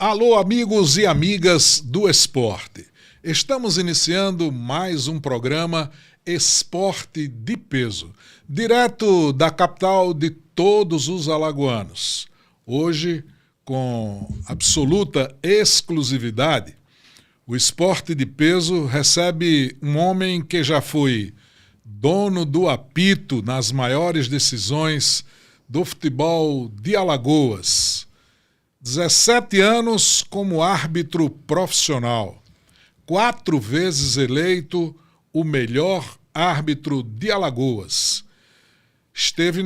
Alô, amigos e amigas do esporte. Estamos iniciando mais um programa Esporte de Peso, direto da capital de todos os alagoanos. Hoje, com absoluta exclusividade, o Esporte de Peso recebe um homem que já foi dono do apito nas maiores decisões do futebol de Alagoas. 17 anos como árbitro profissional, 4 vezes eleito o melhor árbitro de Alagoas. Esteve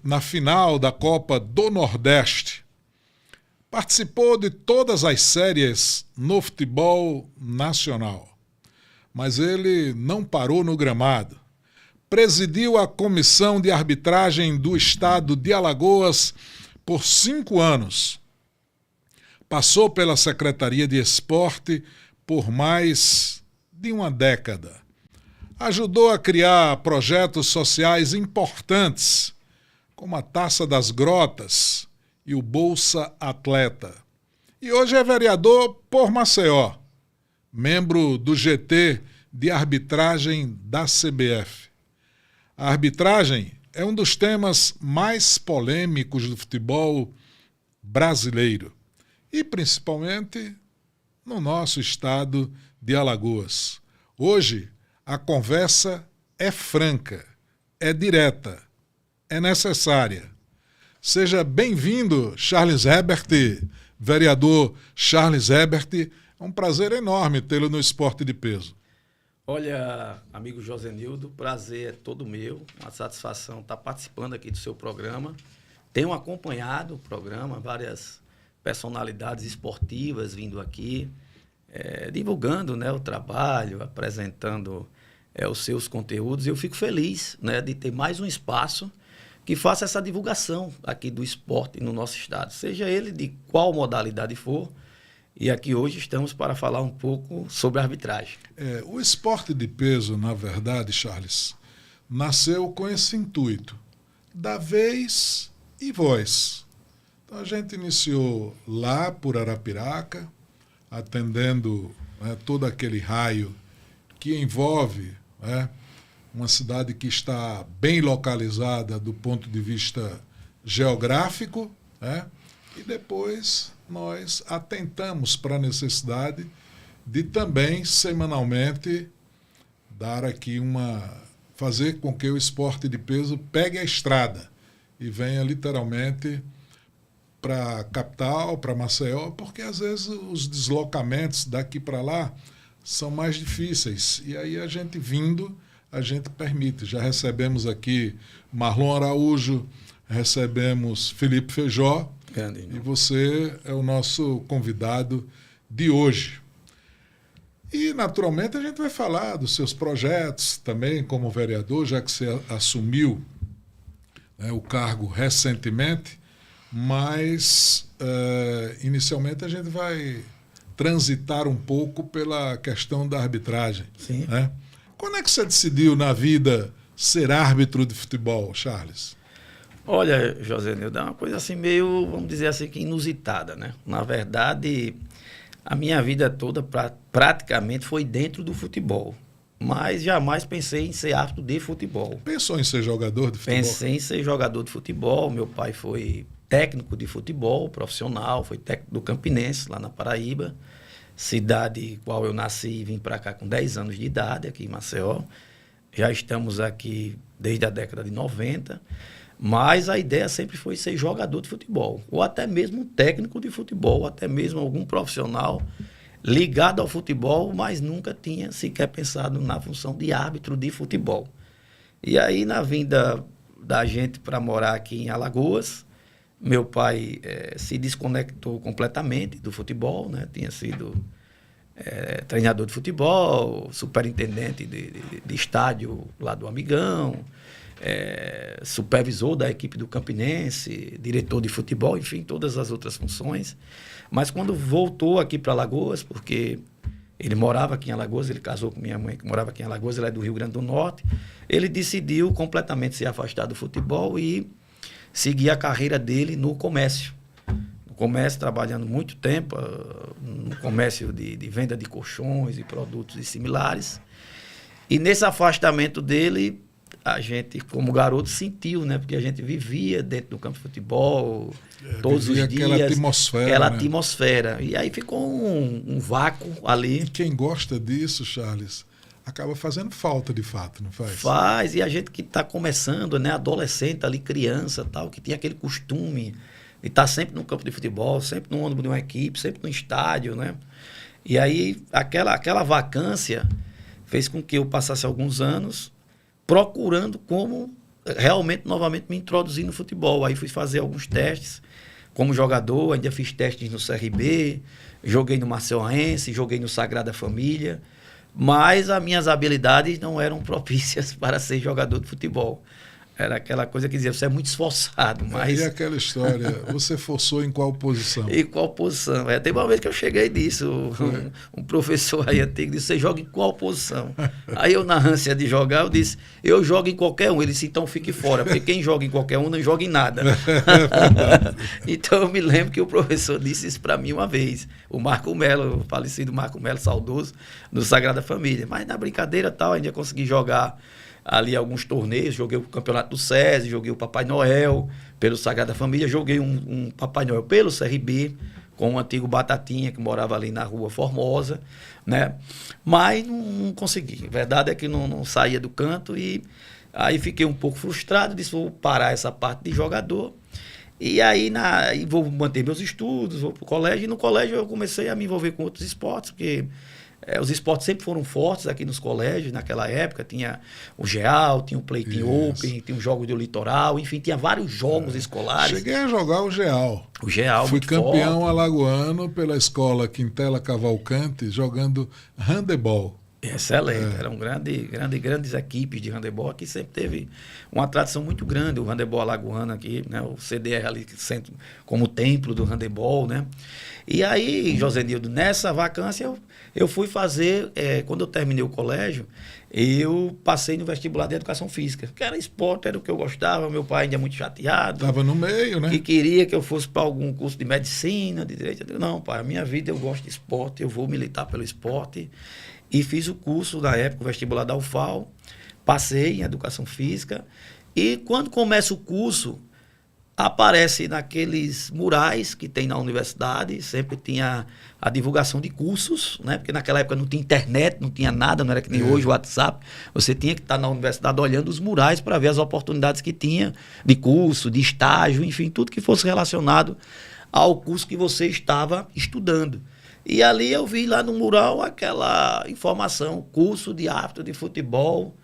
na final da Copa do Nordeste. Participou de todas as séries no futebol nacional. Mas ele não parou no gramado. Presidiu a comissão de arbitragem do estado de Alagoas por 5 anos. Passou pela Secretaria de Esporte por mais de uma década. Ajudou a criar projetos sociais importantes, como a Taça das Grotas e o Bolsa Atleta. E hoje é vereador por Maceió, membro do GT de arbitragem da CBF. A arbitragem é um dos temas mais polêmicos do futebol brasileiro. E principalmente no nosso estado de Alagoas. Hoje, a conversa é franca, é direta, é necessária. Seja bem-vindo, Charles Herbert, vereador Charles Herbert. É um prazer enorme tê-lo no Esporte de Peso. Olha, amigo Josenildo, o prazer é todo meu. Uma satisfação estar participando aqui do seu programa. Tenho acompanhado o programa, várias personalidades esportivas vindo aqui, divulgando, né, o trabalho, apresentando os seus conteúdos. Eu fico feliz, né, de ter mais um espaço que faça essa divulgação aqui do esporte no nosso estado, seja ele de qual modalidade for. E aqui hoje estamos para falar um pouco sobre a arbitragem. O Esporte de Peso, na verdade, Charles, nasceu com esse intuito, da vez e voz. Então a gente iniciou lá por Arapiraca, atendendo todo aquele raio que envolve uma cidade que está bem localizada do ponto de vista geográfico, e depois nós atentamos para a necessidade de também, semanalmente, fazer com que o Esporte de Peso pegue a estrada e venha literalmente para a capital, para Maceió, porque às vezes os deslocamentos daqui para lá são mais difíceis. E aí a gente vindo, a gente permite. Já recebemos aqui Marlon Araújo, recebemos Felipe Feijó, e você é o nosso convidado de hoje. E, naturalmente, a gente vai falar dos seus projetos também como vereador, já que você assumiu o cargo recentemente, mas, inicialmente, a gente vai transitar um pouco pela questão da arbitragem. Sim. Né? Quando é que você decidiu na vida ser árbitro de futebol, Charles? Olha, Josenildo, é uma coisa assim meio, vamos dizer assim, que inusitada, né? Na verdade, a minha vida toda praticamente foi dentro do futebol, mas jamais pensei em ser árbitro de futebol. Pensou em ser jogador de futebol? Pensei em ser jogador de futebol. Meu pai foi técnico de futebol profissional, foi técnico do Campinense, lá na Paraíba, cidade qual eu nasci e vim para cá com 10 anos de idade, aqui em Maceió. Já estamos aqui desde a década de 90. Mas a ideia sempre foi ser jogador de futebol, ou até mesmo técnico de futebol, ou até mesmo algum profissional ligado ao futebol, mas nunca tinha sequer pensado na função de árbitro de futebol. E aí, na vinda da gente para morar aqui em Alagoas, meu pai se desconectou completamente do futebol, né? Tinha sido treinador de futebol, superintendente de estádio lá do Amigão, supervisor da equipe do Campinense, diretor de futebol, enfim, todas as outras funções. Mas quando voltou aqui para Alagoas, porque ele morava aqui em Alagoas, ele casou com minha mãe que morava aqui em Alagoas, ele é do Rio Grande do Norte, ele decidiu completamente se afastar do futebol e seguir a carreira dele no comércio comércio, trabalhando muito tempo no comércio de venda de colchões e produtos e similares. E nesse afastamento dele, a gente, como garoto, sentiu, né? Porque a gente vivia dentro do campo de futebol, todos os dias. Aquela atmosfera. E aí ficou um vácuo ali. E quem gosta disso, Charles, acaba fazendo falta de fato, não faz? Faz, e a gente que está começando, né? Adolescente ali, criança tal, que tem aquele costume de estar sempre no campo de futebol, sempre no ônibus de uma equipe, sempre no estádio, né? E aí, aquela vacância fez com que eu passasse alguns anos procurando como realmente, novamente, me introduzir no futebol. Aí fui fazer alguns testes como jogador, ainda fiz testes no CRB, joguei no Maceuense, joguei no Sagrada Família, mas as minhas habilidades não eram propícias para ser jogador de futebol. Era aquela coisa que dizia, você é muito esforçado, mas... E aquela história, você forçou em qual posição? Em qual posição? Tem uma vez que eu cheguei nisso, um professor aí antigo disse, você joga em qual posição? Aí eu, na ânsia de jogar, eu disse, eu jogo em qualquer um. Ele disse, então fique fora, porque quem joga em qualquer um não joga em nada. Então eu me lembro que o professor disse isso para mim uma vez, o Marco Melo, o falecido Marco Melo, saudoso, do Sagrada Família. Mas na brincadeira tal, ainda consegui jogar ali alguns torneios, joguei o Campeonato do SESI, joguei o Papai Noel pelo Sagrada Família, joguei um Papai Noel pelo CRB, com um antigo Batatinha que morava ali na Rua Formosa, né? Mas não consegui. A verdade é que não saía do canto e aí fiquei um pouco frustrado, disse, vou parar essa parte de jogador e aí vou manter meus estudos, vou para o colégio, e no colégio eu comecei a me envolver com outros esportes, porque os esportes sempre foram fortes aqui nos colégios, naquela época. Tinha o GEAL, tinha o Playteam Open, tinha os Jogos do Litoral, enfim, tinha vários jogos escolares. Cheguei a jogar o GEAL. O GEAL, fui campeão forte. Alagoano pela escola Quintela Cavalcante, jogando handebol. Excelente, eram grandes equipes de handebol. Aqui sempre teve uma tradição muito grande, o handebol alagoano aqui, né? O CDR ali sempre como templo do handebol, né? E aí, Josenildo, nessa vacância eu fui fazer, quando eu terminei o colégio, eu passei no vestibular de educação física, que era esporte, era o que eu gostava, meu pai ainda muito chateado. Estava no meio, né? Que queria que eu fosse para algum curso de medicina, de direito. Eu digo, não, pai, a minha vida eu gosto de esporte, eu vou militar pelo esporte. E fiz o curso, na época, o vestibular da UFAL, passei em educação física, e quando começa o curso, aparece naqueles murais que tem na universidade, sempre tinha a divulgação de cursos, né? Porque naquela época não tinha internet, não tinha nada, não era que nem hoje o WhatsApp. Você tinha que estar na universidade olhando os murais para ver as oportunidades que tinha de curso, de estágio, enfim, tudo que fosse relacionado ao curso que você estava estudando. E ali eu vi lá no mural aquela informação, curso de árbitro de futebol.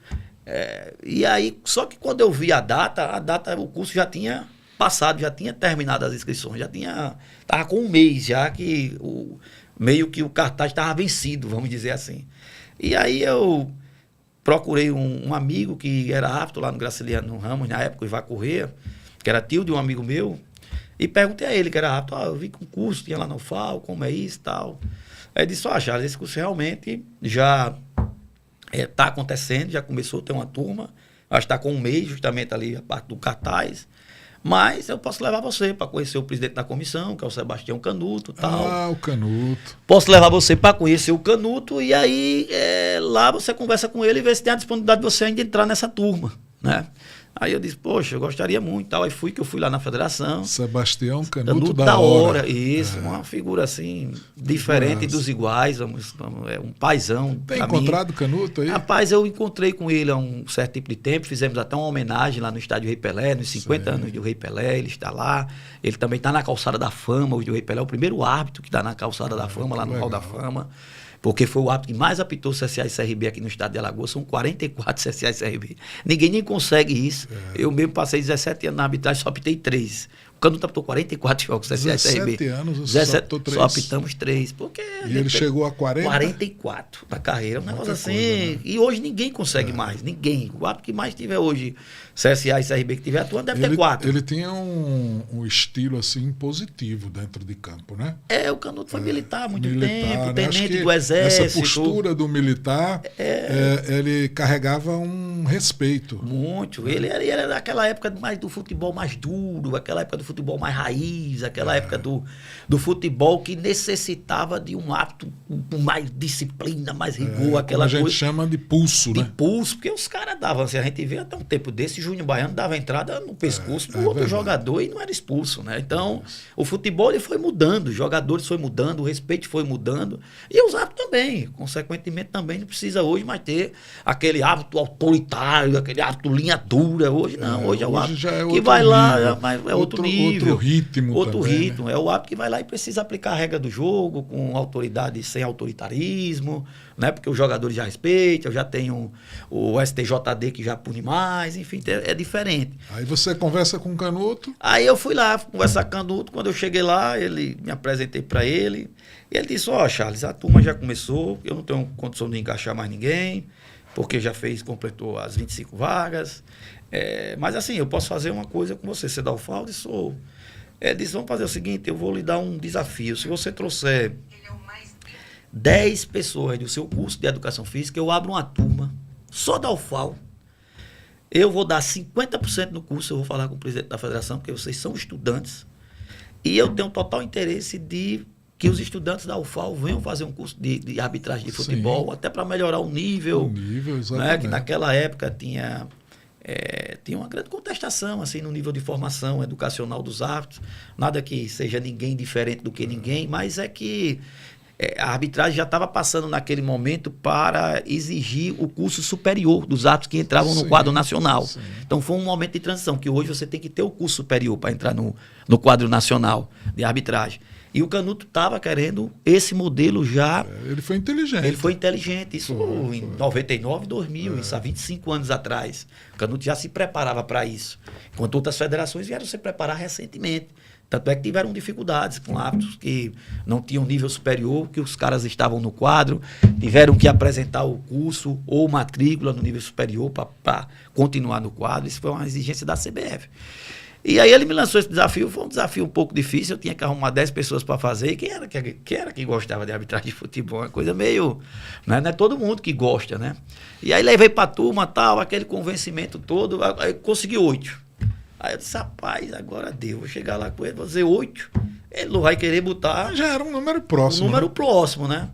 E aí, só que quando eu vi a data, o curso já tinha passado, já tinha terminado as inscrições, estava com um mês já que meio que o cartaz estava vencido, vamos dizer assim. E aí eu procurei um amigo que era árbitro lá no Graciliano Ramos, na época, o Ivar Corrêa, que era tio de um amigo meu, e perguntei a ele, que era árbitro, eu vi que um curso tinha lá no FAO, como é isso e tal. Aí ele disse, Charles, esse curso realmente já está acontecendo, já começou a ter uma turma, acho que está com um mês, justamente ali, a parte do cartaz. Mas eu posso levar você para conhecer o presidente da comissão, que é o Sebastião Canuto. Tal. Ah, o Canuto. Posso levar você para conhecer o Canuto e aí lá você conversa com ele e vê se tem a disponibilidade de você ainda entrar nessa turma, né? Aí eu disse, poxa, eu gostaria muito. Tal. Aí fui lá na federação. Sebastião Canuto da hora. Isso, uma figura assim, diferente dos iguais, um paizão. Tem encontrado o Canuto aí? Rapaz, eu encontrei com ele há um certo tempo de tempo, fizemos até uma homenagem lá no estádio Rei Pelé, nos 50 anos do Rei Pelé, ele está lá. Ele também está na Calçada da Fama, o Rei Pelé é o primeiro árbitro que está na Calçada da Fama, lá no Hall da Fama. Porque foi o árbitro que mais apitou CSA e CRB aqui no estado de Alagoas, são 44 CSA e CRB. Ninguém nem consegue isso. Eu mesmo passei 17 anos na arbitragem, só apitei 3. O Canuto apitou 44 jogos CSA e CRB. 17 anos, você só apitou 3. Só apitamos 3. Porque e ele chegou a 40? 44 na carreira, um negócio assim. Coisa, né? E hoje ninguém consegue mais, ninguém. O árbitro que mais tiver hoje, CSA e CRB que tiver atuando, deve ter 4. Ele tinha um estilo assim positivo dentro de campo, né? O Canuto foi militar há muito tempo, tenente do Exército. Essa postura do militar, ele carregava um respeito. Muito. Ele era daquela época mais do futebol mais duro, aquela época do futebol mais raiz, aquela época do futebol que necessitava de um hábito com mais disciplina, mais rigor, aquela coisa. A gente coisa, chama de pulso, né? de pulso, porque os caras davam, assim, a gente vê até um tempo desse, Júnior Baiano dava entrada no pescoço do outro jogador e não era expulso, né? Então, o futebol ele foi mudando, os jogadores foi mudando, o respeito foi mudando, e os hábitos também, consequentemente também não precisa hoje mais ter aquele hábito autoritário, aquele hábito linha dura, hoje não, hoje é o hábito que vai lá, é outro nível. Outro ritmo outro também, ritmo, né? é o hábito que vai lá e precisa aplicar a regra do jogo, com autoridade sem autoritarismo, né? Porque os jogadores já respeitam, eu já tenho o STJD que já pune mais, enfim, é diferente. Aí você conversa com o Canuto. Aí eu fui lá conversar com o Canuto, quando eu cheguei lá, me apresentei para ele, e ele disse, Charles, a turma já começou, eu não tenho condição de encaixar mais ninguém, porque já completou as 25 vagas, mas assim, eu posso fazer uma coisa com você dá o faldo e sou... Ele disse, vamos fazer o seguinte, eu vou lhe dar um desafio, se você trouxer 10 pessoas do seu curso de Educação Física, eu abro uma turma, só da UFAL, eu vou dar 50% do curso, eu vou falar com o presidente da federação, porque vocês são estudantes, e eu tenho total interesse de que os estudantes da UFAL venham fazer um curso de arbitragem de futebol, até para melhorar o nível. Exatamente. Né, que naquela época tinha uma grande contestação assim, no nível de formação educacional dos árbitros. Nada que seja ninguém diferente do que ninguém, mas é que a arbitragem já estava passando naquele momento para exigir o curso superior dos árbitros que entravam no quadro nacional. Sim. Então foi um momento de transição, que hoje você tem que ter o curso superior para entrar no quadro nacional de arbitragem. E o Canuto estava querendo esse modelo já... Ele foi inteligente. Ele foi inteligente. Isso em 99, 2000, isso há 25 anos atrás. O Canuto já se preparava para isso. Enquanto outras federações vieram se preparar recentemente. Tanto é que tiveram dificuldades com árbitros que não tinham nível superior, que os caras estavam no quadro, tiveram que apresentar o curso ou matrícula no nível superior para continuar no quadro. Isso foi uma exigência da CBF. E aí ele me lançou esse desafio, foi um desafio um pouco difícil, eu tinha que arrumar 10 pessoas para fazer, e quem era que gostava de arbitragem de futebol? Uma coisa meio... Não é todo mundo que gosta, né? E aí levei para a turma, tal, aquele convencimento todo, aí consegui 8. Aí eu disse, rapaz, agora deu, vou chegar lá com ele, vou dizer 8, ele não vai querer botar... Mas já era um número próximo. Um número próximo, né?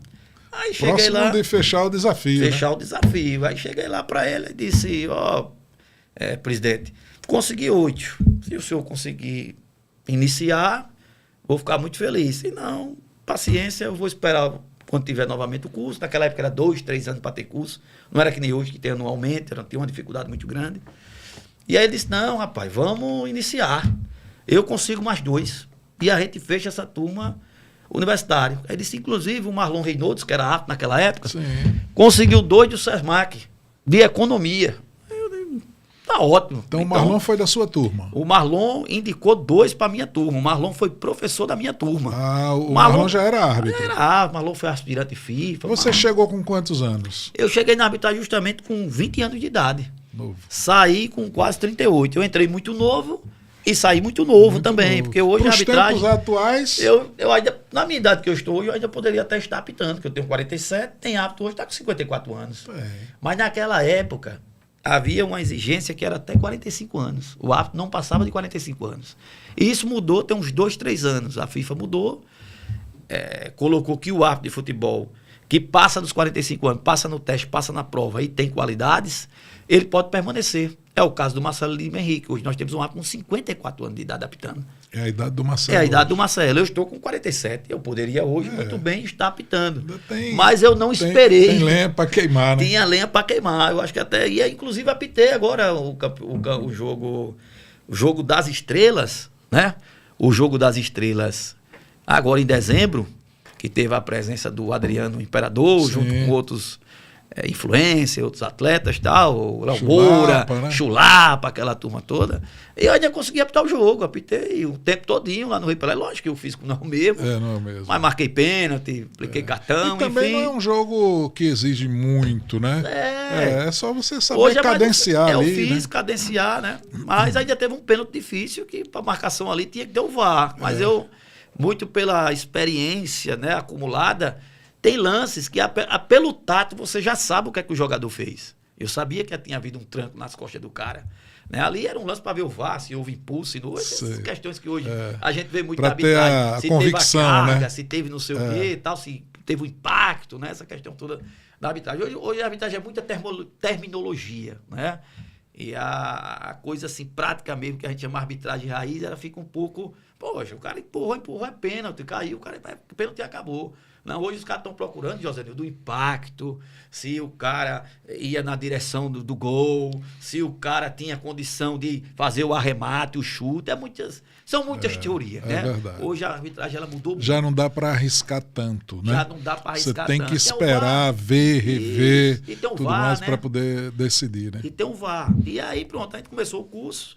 Aí cheguei próximo lá... de fechar o desafio, Fechar o desafio. Aí cheguei lá para ele e disse, presidente... Consegui 8. Se o senhor conseguir iniciar, vou ficar muito feliz. Se não, paciência, eu vou esperar quando tiver novamente o curso. Naquela época era 2, 3 anos para ter curso. Não era que nem hoje, que tem anualmente, tinha uma dificuldade muito grande. E aí ele disse, não, rapaz, vamos iniciar. Eu consigo mais 2. E a gente fecha essa turma universitária. Aí disse, inclusive, o Marlon Reynolds, que era árbitro naquela época, conseguiu 2 do SESMAC, de economia. Tá ótimo. Então o Marlon foi da sua turma. O Marlon indicou 2 para minha turma. O Marlon foi professor da minha turma. Ah, o Marlon já era árbitro. O Marlon foi aspirante FIFA. Você chegou com quantos anos? Eu cheguei na arbitragem justamente com 20 anos de idade. Novo. Saí com quase 38. Eu entrei muito novo e saí muito novo também. Novo. Porque hoje a arbitragem... tempos atuais... Eu ainda, na minha idade que eu estou hoje, eu ainda poderia até estar apitando, porque eu tenho 47, tem árbitro hoje, está com 54 anos. Mas naquela época... havia uma exigência que era até 45 anos. O árbitro não passava de 45 anos. E isso mudou tem uns 2, 3 anos. A FIFA mudou, colocou que o árbitro de futebol que passa dos 45 anos, passa no teste, passa na prova e tem qualidades, ele pode permanecer. É o caso do Marcelo Lima Henrique. Hoje nós temos um árbitro com 54 anos de idade apitando. É a idade do Marcelo. É a idade do Marcelo. Eu estou com 47. Eu poderia hoje muito bem estar apitando. Mas eu não esperei. Tem lenha para queimar, né? Tinha lenha para queimar. Eu acho que até ia, inclusive, apitei agora o jogo das estrelas, né? O jogo das estrelas, agora em dezembro, que teve a presença do Adriano Imperador, junto com outros influência, outros atletas, tal, o Léo Moura, Chulapa, aquela turma toda. E eu ainda consegui apitar o jogo, apitei o tempo todinho lá no Rio Pelé. Lógico que o físico não é o mesmo. Não é o mesmo. Mas marquei pênalti, apliquei cartão, e também enfim. não é um jogo que exige muito, né? É só você saber hoje cadenciar ali, o físico, né? Cadenciar, né? Mas ainda teve um pênalti difícil que para marcação ali tinha que ter o VAR. Mas eu, muito pela experiência, né, acumulada, tem lances que, pelo tato, você já sabe o que é que o jogador fez. Eu sabia que tinha havido um tranco nas costas do cara. Né? Ali era um lance para ver o VAR, se houve impulso, se não houve. Essas questões que hoje a gente vê muito na arbitragem. Ter se convicção, teve a carga, né? se teve não sei o quê, tal, se teve o impacto, né? Essa questão toda da arbitragem. Hoje a arbitragem é muita terminologia, né? E a coisa assim, prática mesmo, que a gente chama arbitragem raiz, ela fica um pouco... Poxa, o cara empurrou, é pênalti, caiu, o pênalti acabou. Não, hoje os caras estão procurando, José, do impacto, se o cara ia na direção do gol, se o cara tinha condição de fazer o arremate, o chute, são muitas teorias, né? Verdade. Hoje a arbitragem ela mudou muito. Já não dá para arriscar tanto, né? Já não dá para arriscar tanto. Você tem que esperar, ver, rever, tudo VAR, mais né? para poder decidir, né? E tem um VAR. E aí, pronto, a gente começou o curso.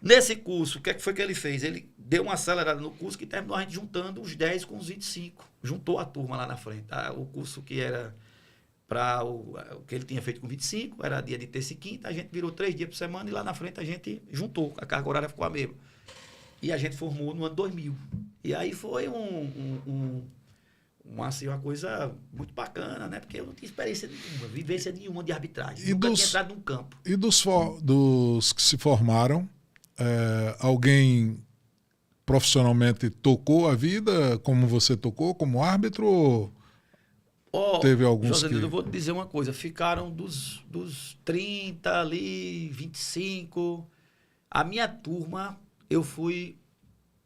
Nesse curso, o que foi que ele fez? Ele deu uma acelerada no curso que terminou a gente juntando os 10 com os 25. Juntou a turma lá na frente. O curso que era para o que ele tinha feito com 25, era dia de terça e quinta, a gente virou 3 dias por semana e lá na frente a gente juntou. A carga horária ficou a mesma. E a gente formou no ano 2000. E aí foi uma coisa muito bacana, né? Porque eu não tinha experiência nenhuma, vivência nenhuma de arbitragem. Nunca tinha entrado num campo. E dos que se formaram, alguém profissionalmente tocou a vida como você tocou, como árbitro? Teve alguns José, eu vou te dizer uma coisa. Ficaram dos 30 ali, 25. A minha turma, eu fui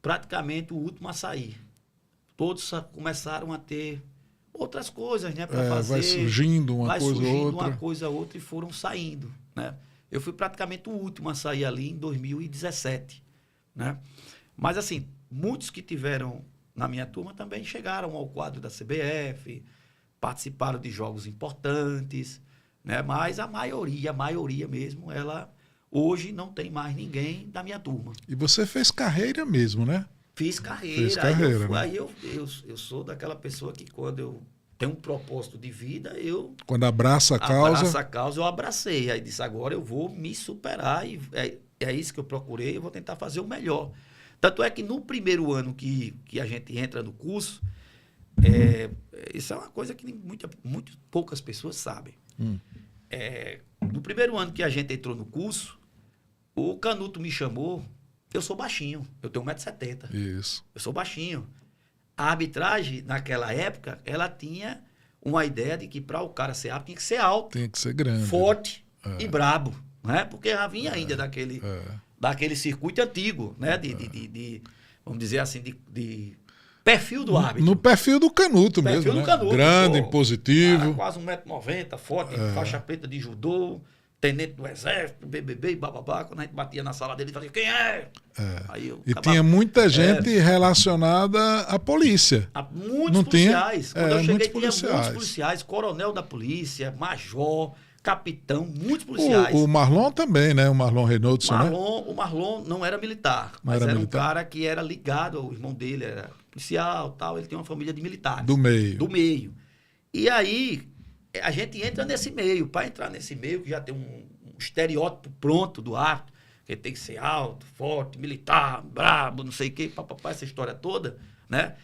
praticamente o último a sair. Todos começaram a ter outras coisas, né, para fazer. Vai surgindo uma coisa ou outra e foram saindo, né? Eu fui praticamente o último a sair ali em 2017, né? Mas, assim, muitos que tiveram na minha turma também chegaram ao quadro da CBF, participaram de jogos importantes, né? Mas a maioria mesmo, ela hoje não tem mais ninguém da minha turma. E você fez carreira mesmo, né? Fiz carreira. Aí eu sou daquela pessoa que quando eu tenho um propósito de vida, quando abraça a causa... eu abracei. Aí disse, agora eu vou me superar e é isso que eu procurei, eu vou tentar fazer o melhor. Tanto é que no primeiro ano que a gente entra no curso, isso é uma coisa que muito poucas pessoas sabem. No primeiro ano que a gente entrou no curso, o Canuto me chamou, eu sou baixinho, eu tenho 1,70 m. Isso. Eu sou baixinho. A arbitragem, naquela época, ela tinha uma ideia de que para o cara ser árbitro tinha que ser alto. Tinha que ser grande. Forte e brabo, né? Porque já vinha ainda daquele circuito antigo, né? Vamos dizer assim, de perfil do árbitro. No perfil do Canuto mesmo, né? Grande, impositivo. Quase 1,90 m, forte, faixa preta de judô, tenente do exército, BBB e bababá. Quando a gente batia na sala dele, ele fazia, quem é? Aí tinha muita gente relacionada à polícia. Muitos policiais. Quando eu cheguei, tinha muitos policiais. Coronel da polícia, major, capitão, muitos policiais. O Marlon também, né? O Marlon Reynolds, né? O Marlon não era militar, mas era um cara que era ligado, o irmão dele era policial, tal. Ele tem uma família de militares. Do meio. E aí, a gente entra nesse meio. Para entrar nesse meio, que já tem um estereótipo pronto do árbitro, que ele tem que ser alto, forte, militar, brabo, não sei o quê, papapá, essa história toda, né?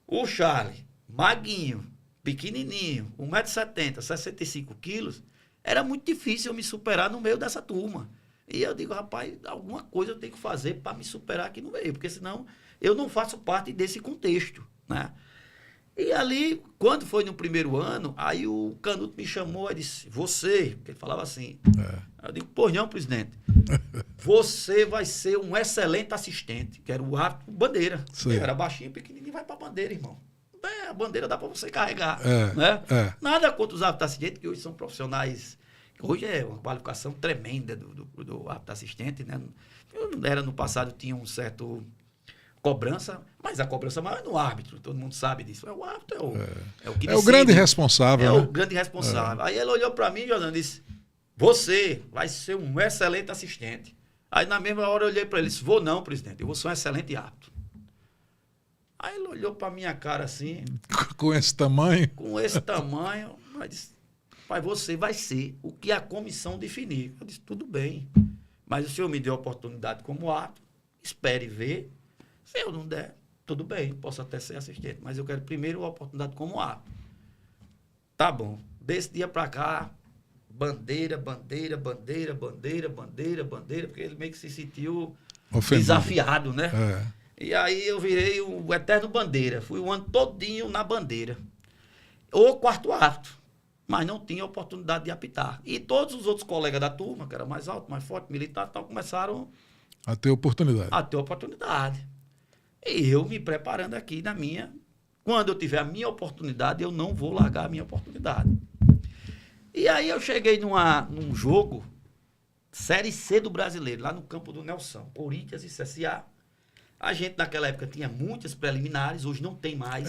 O Charlie, maguinho, pequenininho, 1,70 m, 65 quilos, era muito difícil eu me superar no meio dessa turma. E eu digo, rapaz, alguma coisa eu tenho que fazer para me superar aqui no meio, porque senão eu não faço parte desse contexto, né? E ali, quando foi no primeiro ano, aí o Canuto me chamou e disse, você, porque ele falava assim, eu digo, pois não, presidente, você vai ser um excelente assistente, que era o árbitro Bandeira. Eu era baixinho, pequenininho, vai pra Bandeira, irmão. A Bandeira dá pra você carregar, né? Nada contra os árbitros assistentes, que hoje são profissionais, hoje é uma qualificação tremenda do árbitro assistente, né? Era no passado, tinha um certo... cobrança, mas a cobrança maior é no árbitro, todo mundo sabe disso. O árbitro é o que decide. É o grande responsável, né? O grande responsável. Aí ele olhou para mim, Jordão, e disse, você vai ser um excelente assistente. Aí na mesma hora eu olhei para ele e disse, vou não, presidente, eu vou ser um excelente árbitro. Aí ele olhou para minha cara assim... Com esse tamanho? Com esse tamanho, mas disse, pai, você vai ser o que a comissão definir. Eu disse, tudo bem, mas o senhor me deu a oportunidade como árbitro, espere ver. Se eu não der, tudo bem, posso até ser assistente, mas eu quero primeiro a oportunidade como árbitro. Tá bom. Desse dia para cá, bandeira, bandeira, bandeira, bandeira, bandeira, bandeira, porque ele meio que se sentiu ofendido, desafiado, né? É. E aí eu virei o eterno bandeira. Fui o ano todinho na bandeira. Ou quarto árbitro. Mas não tinha oportunidade de apitar. E todos os outros colegas da turma, que era mais alto, mais forte, militar e tal, começaram A ter oportunidade. a ter oportunidade. E eu me preparando aqui na minha. Quando eu tiver a minha oportunidade, eu não vou largar a minha oportunidade. E aí eu cheguei num jogo, Série C do Brasileiro, lá no campo do Nelson, Corinthians e CSA. A gente naquela época tinha muitas preliminares, hoje não tem mais.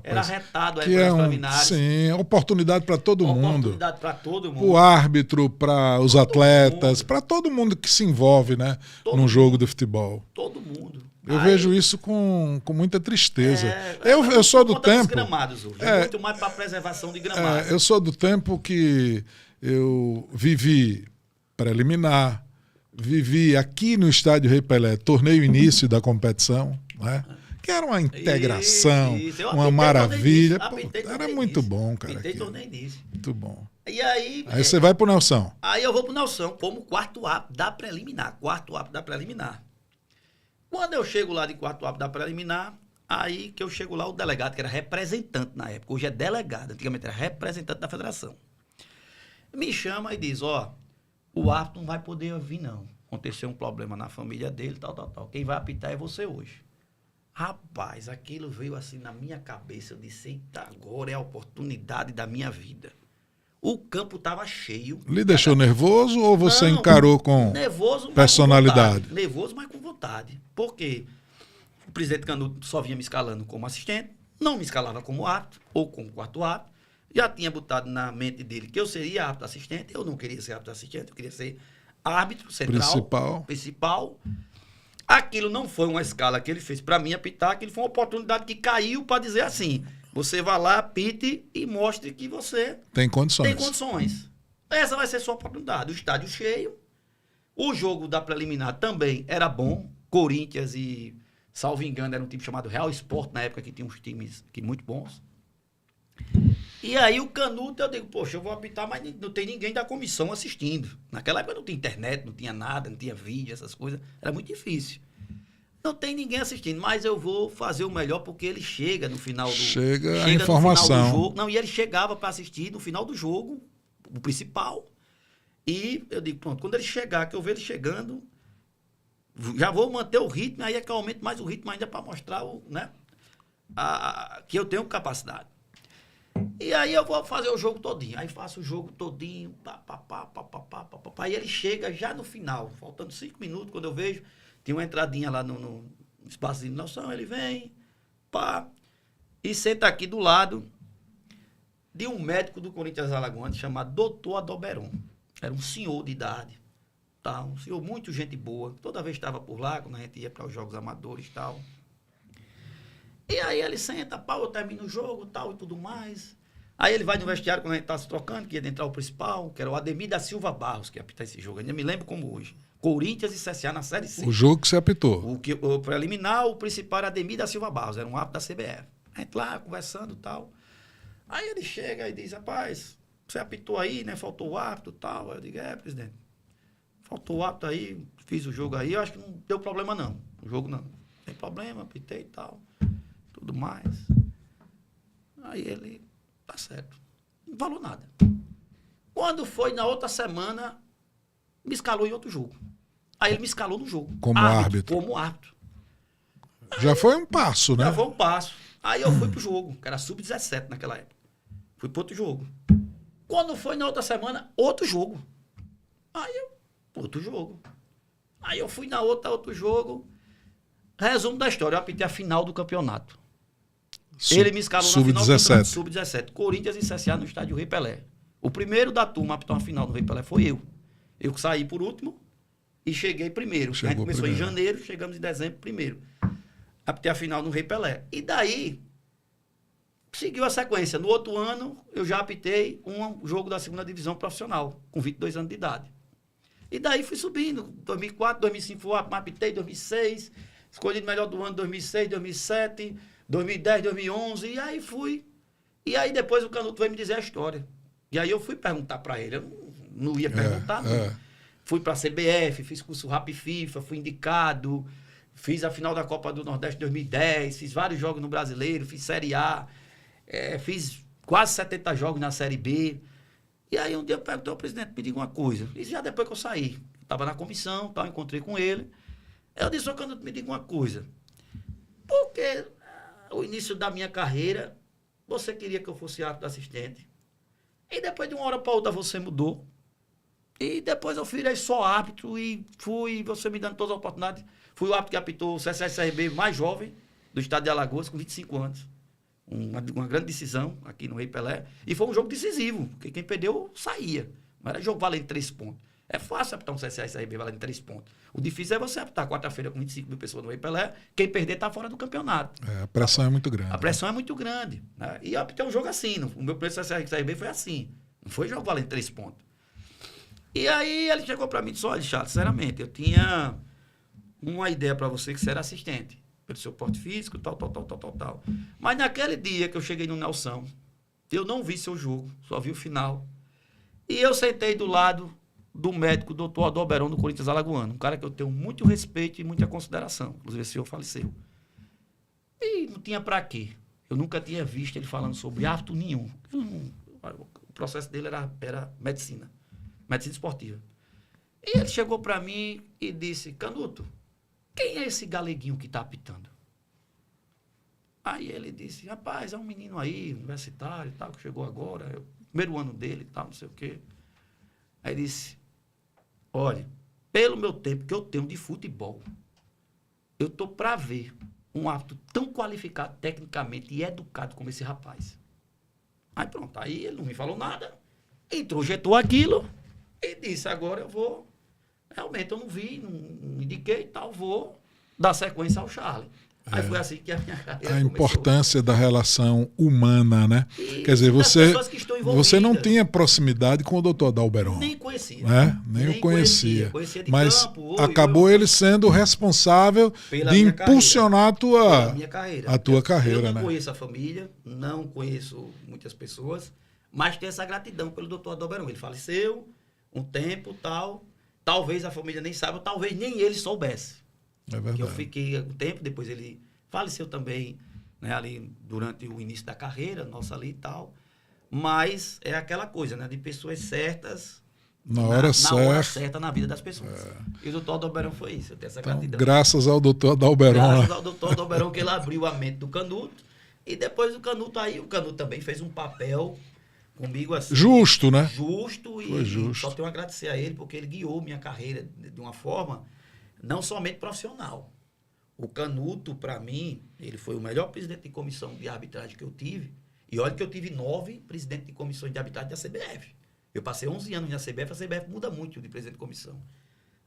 Era retado que é preliminares. Sim, oportunidade para todo mundo. Oportunidade para todo mundo. O árbitro, para os atletas, para todo mundo que se envolve, né, num jogo de futebol. Todo mundo. Eu vejo isso com muita tristeza. Eu sou do tempo... gramados hoje. Muito mais para a preservação de gramados. Eu sou do tempo que eu vivi preliminar, vivi aqui no Estádio Rei Pelé, torneio início da competição, né? Que era uma integração, uma maravilha. Era muito bom, cara. Pintei torneio início. Muito bom. E aí você vai pro Nelson. Aí eu vou pro Nelson como quarto árbitro da preliminar. Quando eu chego lá de quarto árbitro da preliminar, aí que eu chego lá, o delegado, que era representante na época, hoje é delegado, antigamente era representante da federação, me chama e diz, o árbitro não vai poder vir, não. Aconteceu um problema na família dele, tal. Quem vai apitar é você hoje. Rapaz, aquilo veio assim na minha cabeça. Eu disse, eita, agora é a oportunidade da minha vida. O campo estava cheio. Lhe deixou nervoso ou você encarou com personalidade? Nervoso, mas com vontade. Por quê? O presidente Canuto só vinha me escalando como assistente, não me escalava como árbitro ou como quarto árbitro. Já tinha botado na mente dele que eu seria árbitro assistente. Eu não queria ser árbitro assistente, eu queria ser árbitro central, principal. Aquilo não foi uma escala que ele fez para mim apitar, aquilo foi uma oportunidade que caiu para dizer assim, você vá lá, apite e mostre que você tem condições. Essa vai ser sua oportunidade. O estádio cheio, o jogo da preliminar também era bom, Corinthians e, salvo engano, era um time chamado Real Sport, na época que tinha uns times aqui muito bons. E aí o Canuto, eu digo, poxa, eu vou apitar, mas não tem ninguém da comissão assistindo. Naquela época não tinha internet, não tinha nada, não tinha vídeo, essas coisas. Era muito difícil. Não tem ninguém assistindo, mas eu vou fazer o melhor porque ele chega no final do... Chega a informação. No final do jogo. Não, e ele chegava para assistir no final do jogo, o principal. E eu digo, pronto, quando ele chegar, que eu ver ele chegando, já vou manter o ritmo, aí é que eu aumento mais o ritmo ainda para mostrar que eu tenho capacidade. E aí eu vou fazer o jogo todinho. Aí faço o jogo todinho, Aí ele chega já no final, faltando 5 minutos, quando eu vejo, tem uma entradinha lá no espaço de noção, ele vem, e senta aqui do lado de um médico do Corinthians Alagoas chamado Dr. Adoberon. Era um senhor de idade, um senhor muito gente boa. Toda vez estava por lá, quando a gente ia para os jogos amadores e tal. E aí ele senta, eu termino o jogo, tal, e tudo mais. Aí ele vai no vestiário, quando a gente tá se trocando, que ia entrar o principal, que era o Ademir da Silva Barros, que ia apitar esse jogo. Eu ainda me lembro como hoje. Corinthians e CSA na Série C. O jogo que você apitou. O preliminar, o principal era Ademir da Silva Barros, era um árbitro da CBF. A gente lá, conversando e tal. Aí ele chega e diz, rapaz, você apitou aí, né? Faltou o árbitro e tal. Aí eu digo, presidente, faltou o árbitro aí, fiz o jogo aí, eu acho que não deu problema não. O jogo não. Tem problema, apitei e tal. Tudo mais. Aí ele, tá certo. Não falou nada. Quando foi na outra semana, me escalou em outro jogo. Aí ele me escalou no jogo. Como árbitro. Como árbitro. Já foi um passo, né? Já foi um passo. Aí eu fui pro jogo, que era sub-17 naquela época. Fui pro outro jogo. Quando foi na outra semana, outro jogo. Outro jogo. Aí eu fui na outro jogo. Resumo da história, eu apitei a final do campeonato. Ele me escalou na final do sub-17. Corinthians e CSA no estádio Rei Pelé. O primeiro da turma a apitar uma final no Rei Pelé foi eu. Eu que saí por último e cheguei primeiro. A gente começou em janeiro, chegamos em dezembro primeiro. Apitei a final no Rei Pelé. E daí, seguiu a sequência. No outro ano, eu já apitei um jogo da segunda divisão profissional, com 22 anos de idade. E daí fui subindo. 2004, 2005 apitei, 2006, escolhido melhor do ano 2006, 2007... 2010, 2011, e aí fui. E aí depois o Canuto veio me dizer a história. E aí eu fui perguntar para ele. Eu não ia perguntar. Fui para a CBF, fiz curso Rap FIFA, fui indicado, fiz a final da Copa do Nordeste 2010, fiz vários jogos no Brasileiro, fiz Série A, fiz quase 70 jogos na Série B. E aí um dia eu perguntei ao presidente, me diga uma coisa. E já depois que eu saí, estava na comissão, tal, encontrei com ele. Eu disse, Canuto, me diga uma coisa. Porque o início da minha carreira, você queria que eu fosse árbitro assistente. E depois de uma hora para outra você mudou. E depois eu virei só árbitro e fui, você me dando todas as oportunidades. Fui o árbitro que apitou o CSSRB mais jovem do estado de Alagoas, com 25 anos. Uma grande decisão aqui no Rei Pelé. E foi um jogo decisivo, porque quem perdeu saía. Não era jogo valendo 3 pontos. É fácil apitar um CSSRB valendo 3 pontos. O difícil é você apitar quarta-feira com 25 mil pessoas no Rei Pelé. Quem perder está fora do campeonato. A pressão é muito grande. A pressão é muito grande. Né? E eu apitei um jogo assim. O meu primeiro CSSRB foi assim. Não foi jogo valendo 3 pontos. E aí ele chegou para mim e disse, olha, Charles, sinceramente, eu tinha uma ideia para você que você era assistente, pelo seu porte físico, tal. Mas naquele dia que eu cheguei no Nelson, eu não vi seu jogo, só vi o final. E eu sentei do lado do médico, doutor Adalberton, do Corinthians Alagoano, um cara que eu tenho muito respeito e muita consideração. Inclusive, esse senhor faleceu. E não tinha para quê. Eu nunca tinha visto ele falando sobre árbitro nenhum. O processo dele era medicina esportiva. E ele chegou para mim e disse, Canuto, quem é esse galeguinho que está apitando? Aí ele disse, rapaz, é um menino aí, universitário e tal, que chegou agora, é o primeiro ano dele e tal, não sei o quê. Aí ele disse, olha, pelo meu tempo que eu tenho de futebol, eu estou para ver um árbitro tão qualificado tecnicamente e educado como esse rapaz. Aí pronto, aí ele não me falou nada, introjetou aquilo e disse, agora eu vou, realmente eu não vi, não indiquei e tal, vou dar sequência ao Charlie. Aí foi assim que a minha carreira começou. Importância da relação humana, né? E quer dizer, você não tinha proximidade com o doutor Adalberton. Nem conhecia. Né? Nem o conhecia. Conhecia de mas campo. acabou ele sendo responsável de impulsionar a tua carreira. Eu não né? conheço a família, não conheço muitas pessoas, mas tenho essa gratidão pelo doutor Adalberton. Ele faleceu um tempo, tal. Talvez a família nem saiba, talvez nem ele soubesse. É verdade. Que eu fiquei um tempo, depois ele faleceu também, né, ali durante o início da carreira, nossa ali e tal. Mas é aquela coisa, né, de pessoas certas na hora certa na vida das pessoas. E o doutor Adalberton foi isso, eu tenho essa gratidão. Graças ao doutor Adalberton. Graças ao doutor Adalberton que ele abriu a mente do Canuto. E depois do Canuto aí, o Canuto também fez um papel comigo assim. Justo, né? Justo. Foi justo. Só tenho a agradecer a ele, porque ele guiou minha carreira de uma forma não somente profissional. O Canuto, para mim, ele foi o melhor presidente de comissão de arbitragem que eu tive. E olha que eu tive 9 presidentes de comissões de arbitragem da CBF. Eu passei 11 anos na CBF, a CBF muda muito de presidente de comissão.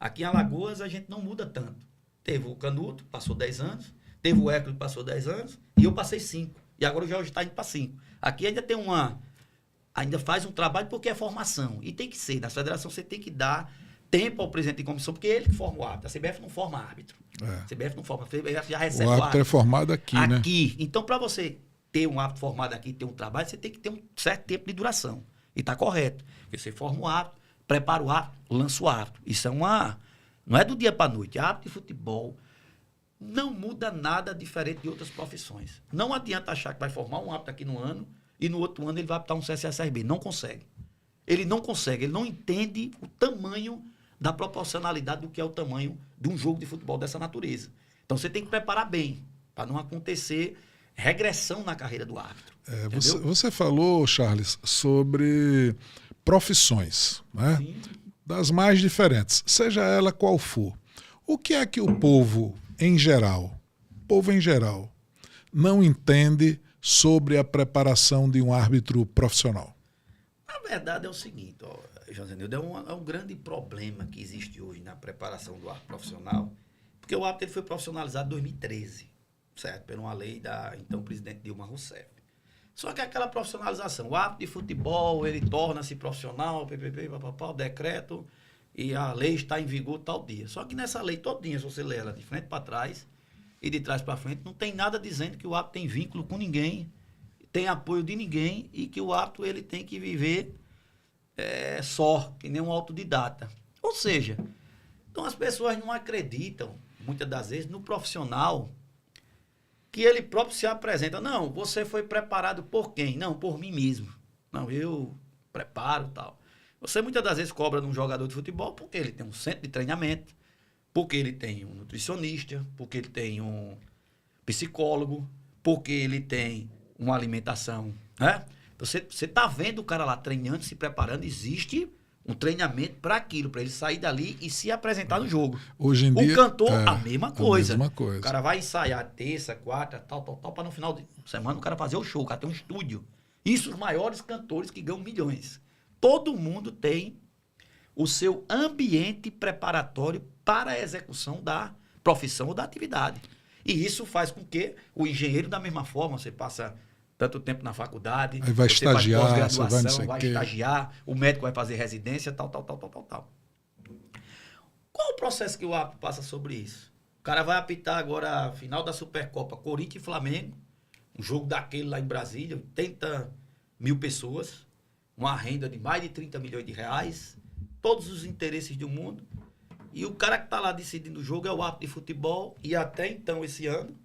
Aqui em Alagoas, a gente não muda tanto. Teve o Canuto, passou 10 anos. Teve o Hércules, passou 10 anos. E eu passei 5. E agora o Jorge está indo para 5. Aqui ainda tem ainda faz um trabalho porque é formação. E tem que ser. Na federação você tem que dar tempo ao presidente de comissão, porque é ele que forma o árbitro. A CBF não forma árbitro. A CBF não forma. A CBF já recebe o árbitro é formado aqui, né? Aqui. Então, para você ter um árbitro formado aqui, ter um trabalho, você tem que ter um certo tempo de duração. E está correto. Porque você forma o árbitro, prepara o árbitro, lança o árbitro. Isso não é do dia para a noite. Árbitro de futebol não muda nada diferente de outras profissões. Não adianta achar que vai formar um árbitro aqui no ano e no outro ano ele vai apitar um CSSRB. Não consegue. Ele não consegue. Ele não entende o tamanho da proporcionalidade do que é o tamanho de um jogo de futebol dessa natureza. Então, você tem que preparar bem, para não acontecer regressão na carreira do árbitro. Você falou, Charles, sobre profissões, né? Sim. Das mais diferentes, seja ela qual for. O que é que o povo em geral, não entende sobre a preparação de um árbitro profissional? Na verdade, é o seguinte, José Nildo, é um grande problema que existe hoje na preparação do árbitro profissional, porque o árbitro ele foi profissionalizado em 2013, certo? Por uma lei da então presidente Dilma Rousseff. Só que aquela profissionalização, o árbitro de futebol, ele torna-se profissional, o decreto, e a lei está em vigor tal dia. Só que nessa lei todinha, se você ler ela de frente para trás e de trás para frente, não tem nada dizendo que o árbitro tem vínculo com ninguém, tem apoio de ninguém e que o árbitro ele tem que viver só, que nem um autodidata. Ou seja, então as pessoas não acreditam, muitas das vezes, no profissional que ele próprio se apresenta. Não, você foi preparado por quem? Não, por mim mesmo. Não, eu preparo e tal. Você muitas das vezes cobra de um jogador de futebol porque ele tem um centro de treinamento, porque ele tem um nutricionista, porque ele tem um psicólogo, porque ele tem uma alimentação, né? Você está vendo o cara lá treinando, se preparando, existe um treinamento para aquilo, para ele sair dali e se apresentar no jogo. Hoje em dia, o cantor, a mesma coisa. coisa. O cara vai ensaiar terça, quarta, tal, para no final de semana o cara fazer o show, o cara tem um estúdio. Isso os maiores cantores que ganham milhões. Todo mundo tem o seu ambiente preparatório para a execução da profissão ou da atividade. E isso faz com que o engenheiro, da mesma forma, você passa tanto tempo na faculdade, aí vai você estagiar, faz pós-graduação, vai vai estagiar, o médico vai fazer residência, tal. Qual o processo que o árbitro passa sobre isso? O cara vai apitar agora a final da Supercopa, Corinthians e Flamengo, um jogo daquele lá em Brasília, 80 mil pessoas, uma renda de mais de 30 milhões de reais, todos os interesses do mundo, e o cara que está lá decidindo o jogo é o árbitro de futebol, e até então, esse ano,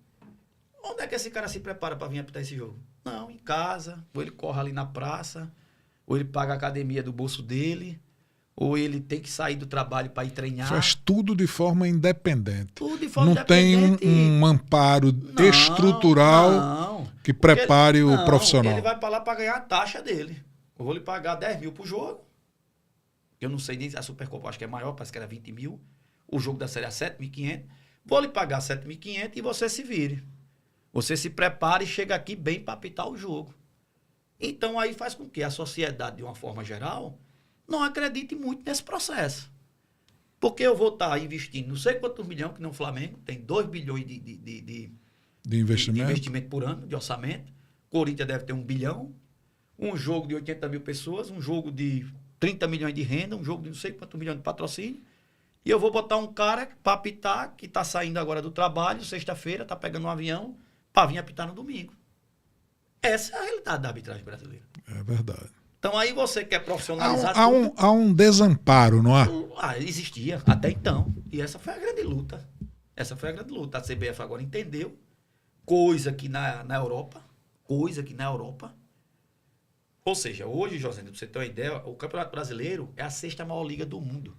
onde é que esse cara se prepara para vir apitar esse jogo? Não, em casa, ou ele corre ali na praça, ou ele paga a academia do bolso dele, ou ele tem que sair do trabalho para ir treinar. Faz tudo de forma independente. Tudo de forma não independente. Tem um amparo estrutural que prepare o profissional. Ele vai para lá para ganhar a taxa dele. Eu vou lhe pagar 10 mil por jogo. Eu não sei nem se a Supercopa acho que é maior, parece que era 20 mil. O jogo da Série A 7.500. Vou lhe pagar 7.500 e você se vire. Você se prepara e chega aqui bem para apitar o jogo. Então aí faz com que a sociedade, de uma forma geral, não acredite muito nesse processo. Porque eu vou estar investindo não sei quantos milhões, que no Flamengo tem 2 bilhões de investimento por ano, de orçamento. Corinthians deve ter 1 bilhão. Um jogo de 80 mil pessoas, um jogo de 30 milhões de renda, um jogo de não sei quantos milhões de patrocínio. E eu vou botar um cara para apitar, que está saindo agora do trabalho, sexta-feira, está pegando um avião, para vir apitar no domingo. Essa é a realidade da arbitragem brasileira. É verdade. Então aí você quer profissionalizar há um desamparo, não há? Existia até então. E essa foi a grande luta. A CBF agora entendeu, coisa que na Europa, ou seja, hoje, José, para você ter uma ideia, o Campeonato Brasileiro é a 6ª maior liga do mundo.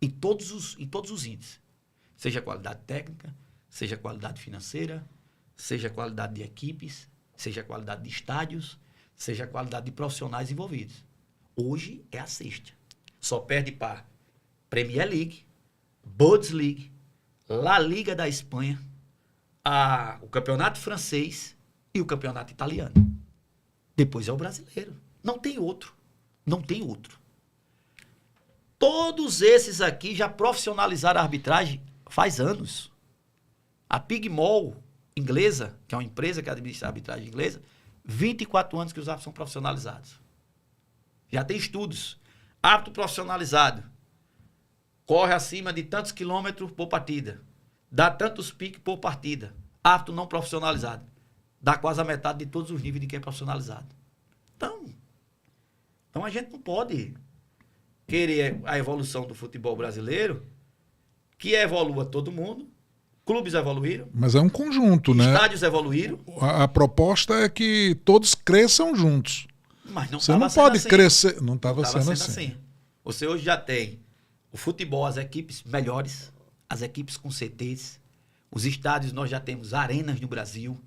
Em todos os índices. Seja qualidade técnica, seja qualidade financeira, seja qualidade de equipes, seja qualidade de estádios, seja qualidade de profissionais envolvidos. Hoje é a 6ª. Só perde para Premier League, Bundesliga, La Liga da Espanha, o Campeonato Francês e o Campeonato Italiano. Depois é o brasileiro. Não tem outro. Todos esses aqui já profissionalizaram a arbitragem faz anos. A Pigmol inglesa, que é uma empresa que administra a arbitragem inglesa, 24 anos que os árbitros são profissionalizados. Já tem estudos. Árbitro profissionalizado corre acima de tantos quilômetros por partida, dá tantos piques por partida. Árbitro não profissionalizado dá quase a metade de todos os níveis de quem é profissionalizado. Então a gente não pode querer a evolução do futebol brasileiro, que evolua todo mundo. Clubes evoluíram. Mas é um conjunto, né? Estádios evoluíram. A proposta é que todos cresçam juntos. Mas não Você não pode crescer. Não estava sendo assim. Você hoje já tem o futebol, as equipes melhores, as equipes com CTs. Os estádios, nós já temos arenas no Brasil.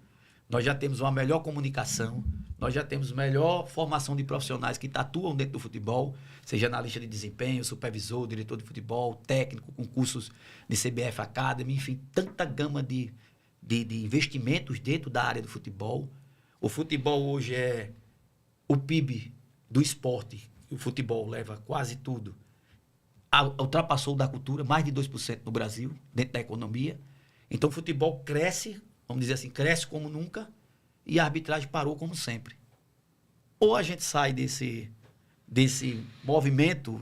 Nós já temos uma melhor comunicação. Nós já temos melhor formação de profissionais que atuam dentro do futebol, seja analista de desempenho, supervisor, diretor de futebol, técnico, com cursos de CBF Academy, enfim, tanta gama de investimentos dentro da área do futebol. O futebol hoje é o PIB do esporte. O futebol leva quase tudo. Ultrapassou o da cultura, mais de 2% no Brasil, dentro da economia. Então o futebol cresce, vamos dizer assim, cresce como nunca, e a arbitragem parou como sempre. Ou a gente sai desse movimento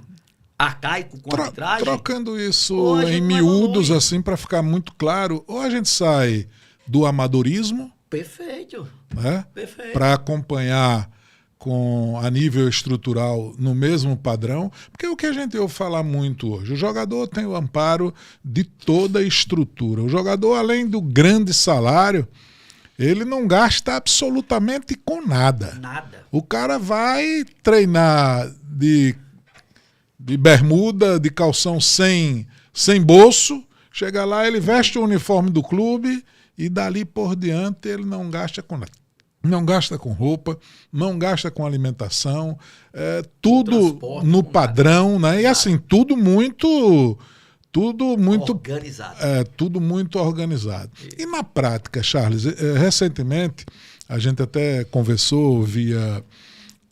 arcaico com a arbitragem... Trocando isso em miúdos, assim, para ficar muito claro, ou a gente sai do amadorismo... Perfeito. Né, para acompanhar a nível estrutural no mesmo padrão, porque é o que a gente ouve falar muito hoje. O jogador tem o amparo de toda a estrutura. O jogador, além do grande salário, ele não gasta absolutamente com nada. Nada. O cara vai treinar de bermuda, de calção sem bolso, chega lá, ele veste o uniforme do clube e dali por diante ele não gasta com nada. Não gasta com roupa, não gasta com alimentação, tudo no padrão, né? E assim, tudo muito organizado. Tudo muito organizado. E na prática, Charles, recentemente, a gente até conversou via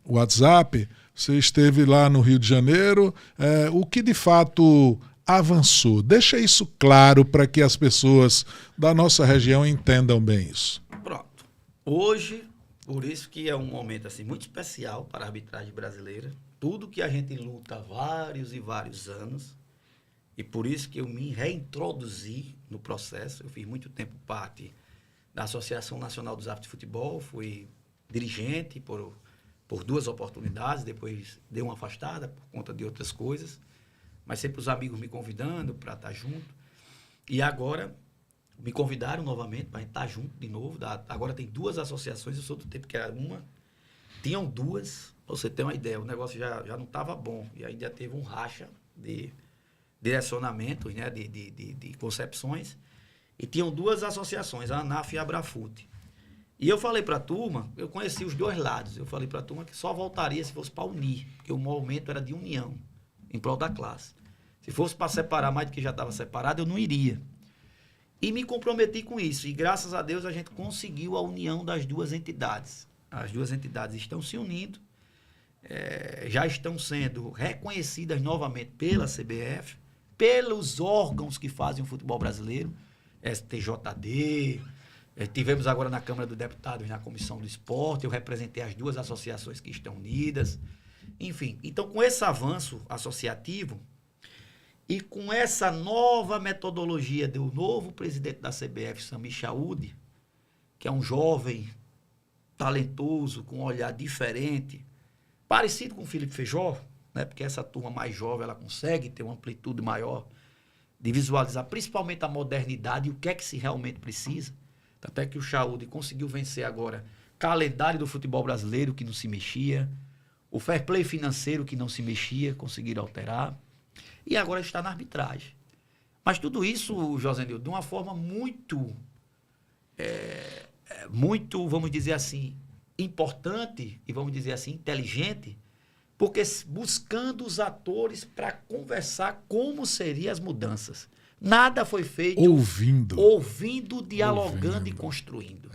WhatsApp, você esteve lá no Rio de Janeiro, o que de fato avançou? Deixa isso claro para que as pessoas da nossa região entendam bem isso. Pronto. Hoje, por isso que é um momento assim, muito especial para a arbitragem brasileira, tudo que a gente luta há vários e vários anos, e por isso que eu me reintroduzi no processo. Eu fiz muito tempo parte da Associação Nacional dos Árbitros de Futebol, fui dirigente por 2 oportunidades, depois dei uma afastada por conta de outras coisas, mas sempre os amigos me convidando para estar junto. E agora me convidaram novamente para estar junto de novo. Agora tem 2 associações, eu sou do tempo que era uma. Tinham 2, para você ter uma ideia, o negócio já não estava bom. E ainda teve um racha de direcionamentos, né, de concepções. E tinham 2 associações, a ANAF e a Abrafute. E eu falei para a turma, eu conheci os 2 lados, eu falei para a turma que só voltaria se fosse para unir, porque o movimento era de união, em prol da classe. Se fosse para separar mais do que já estava separado, eu não iria. E me comprometi com isso. E graças a Deus a gente conseguiu a união das 2 entidades. As 2 entidades estão se unindo, já estão sendo reconhecidas novamente pela CBF, pelos órgãos que fazem o futebol brasileiro, STJD, tivemos agora na Câmara dos Deputados, na Comissão do Esporte, eu representei as 2 associações que estão unidas. Enfim, então com esse avanço associativo e com essa nova metodologia do novo presidente da CBF, Sami Chaud, que é um jovem talentoso, com um olhar diferente, parecido com o Felipe Feijó, né? Porque essa turma mais jovem ela consegue ter uma amplitude maior de visualizar principalmente a modernidade e o que é que se realmente precisa. Até que o Chaud conseguiu vencer agora calendário do futebol brasileiro, que não se mexia, o fair play financeiro, que não se mexia, conseguiram alterar, e agora está na arbitragem. Mas tudo isso, José Nildo, de uma forma muito, vamos dizer assim, importante e, vamos dizer assim, inteligente, porque buscando os atores para conversar como seriam as mudanças. Nada foi feito ouvindo, dialogando e construindo.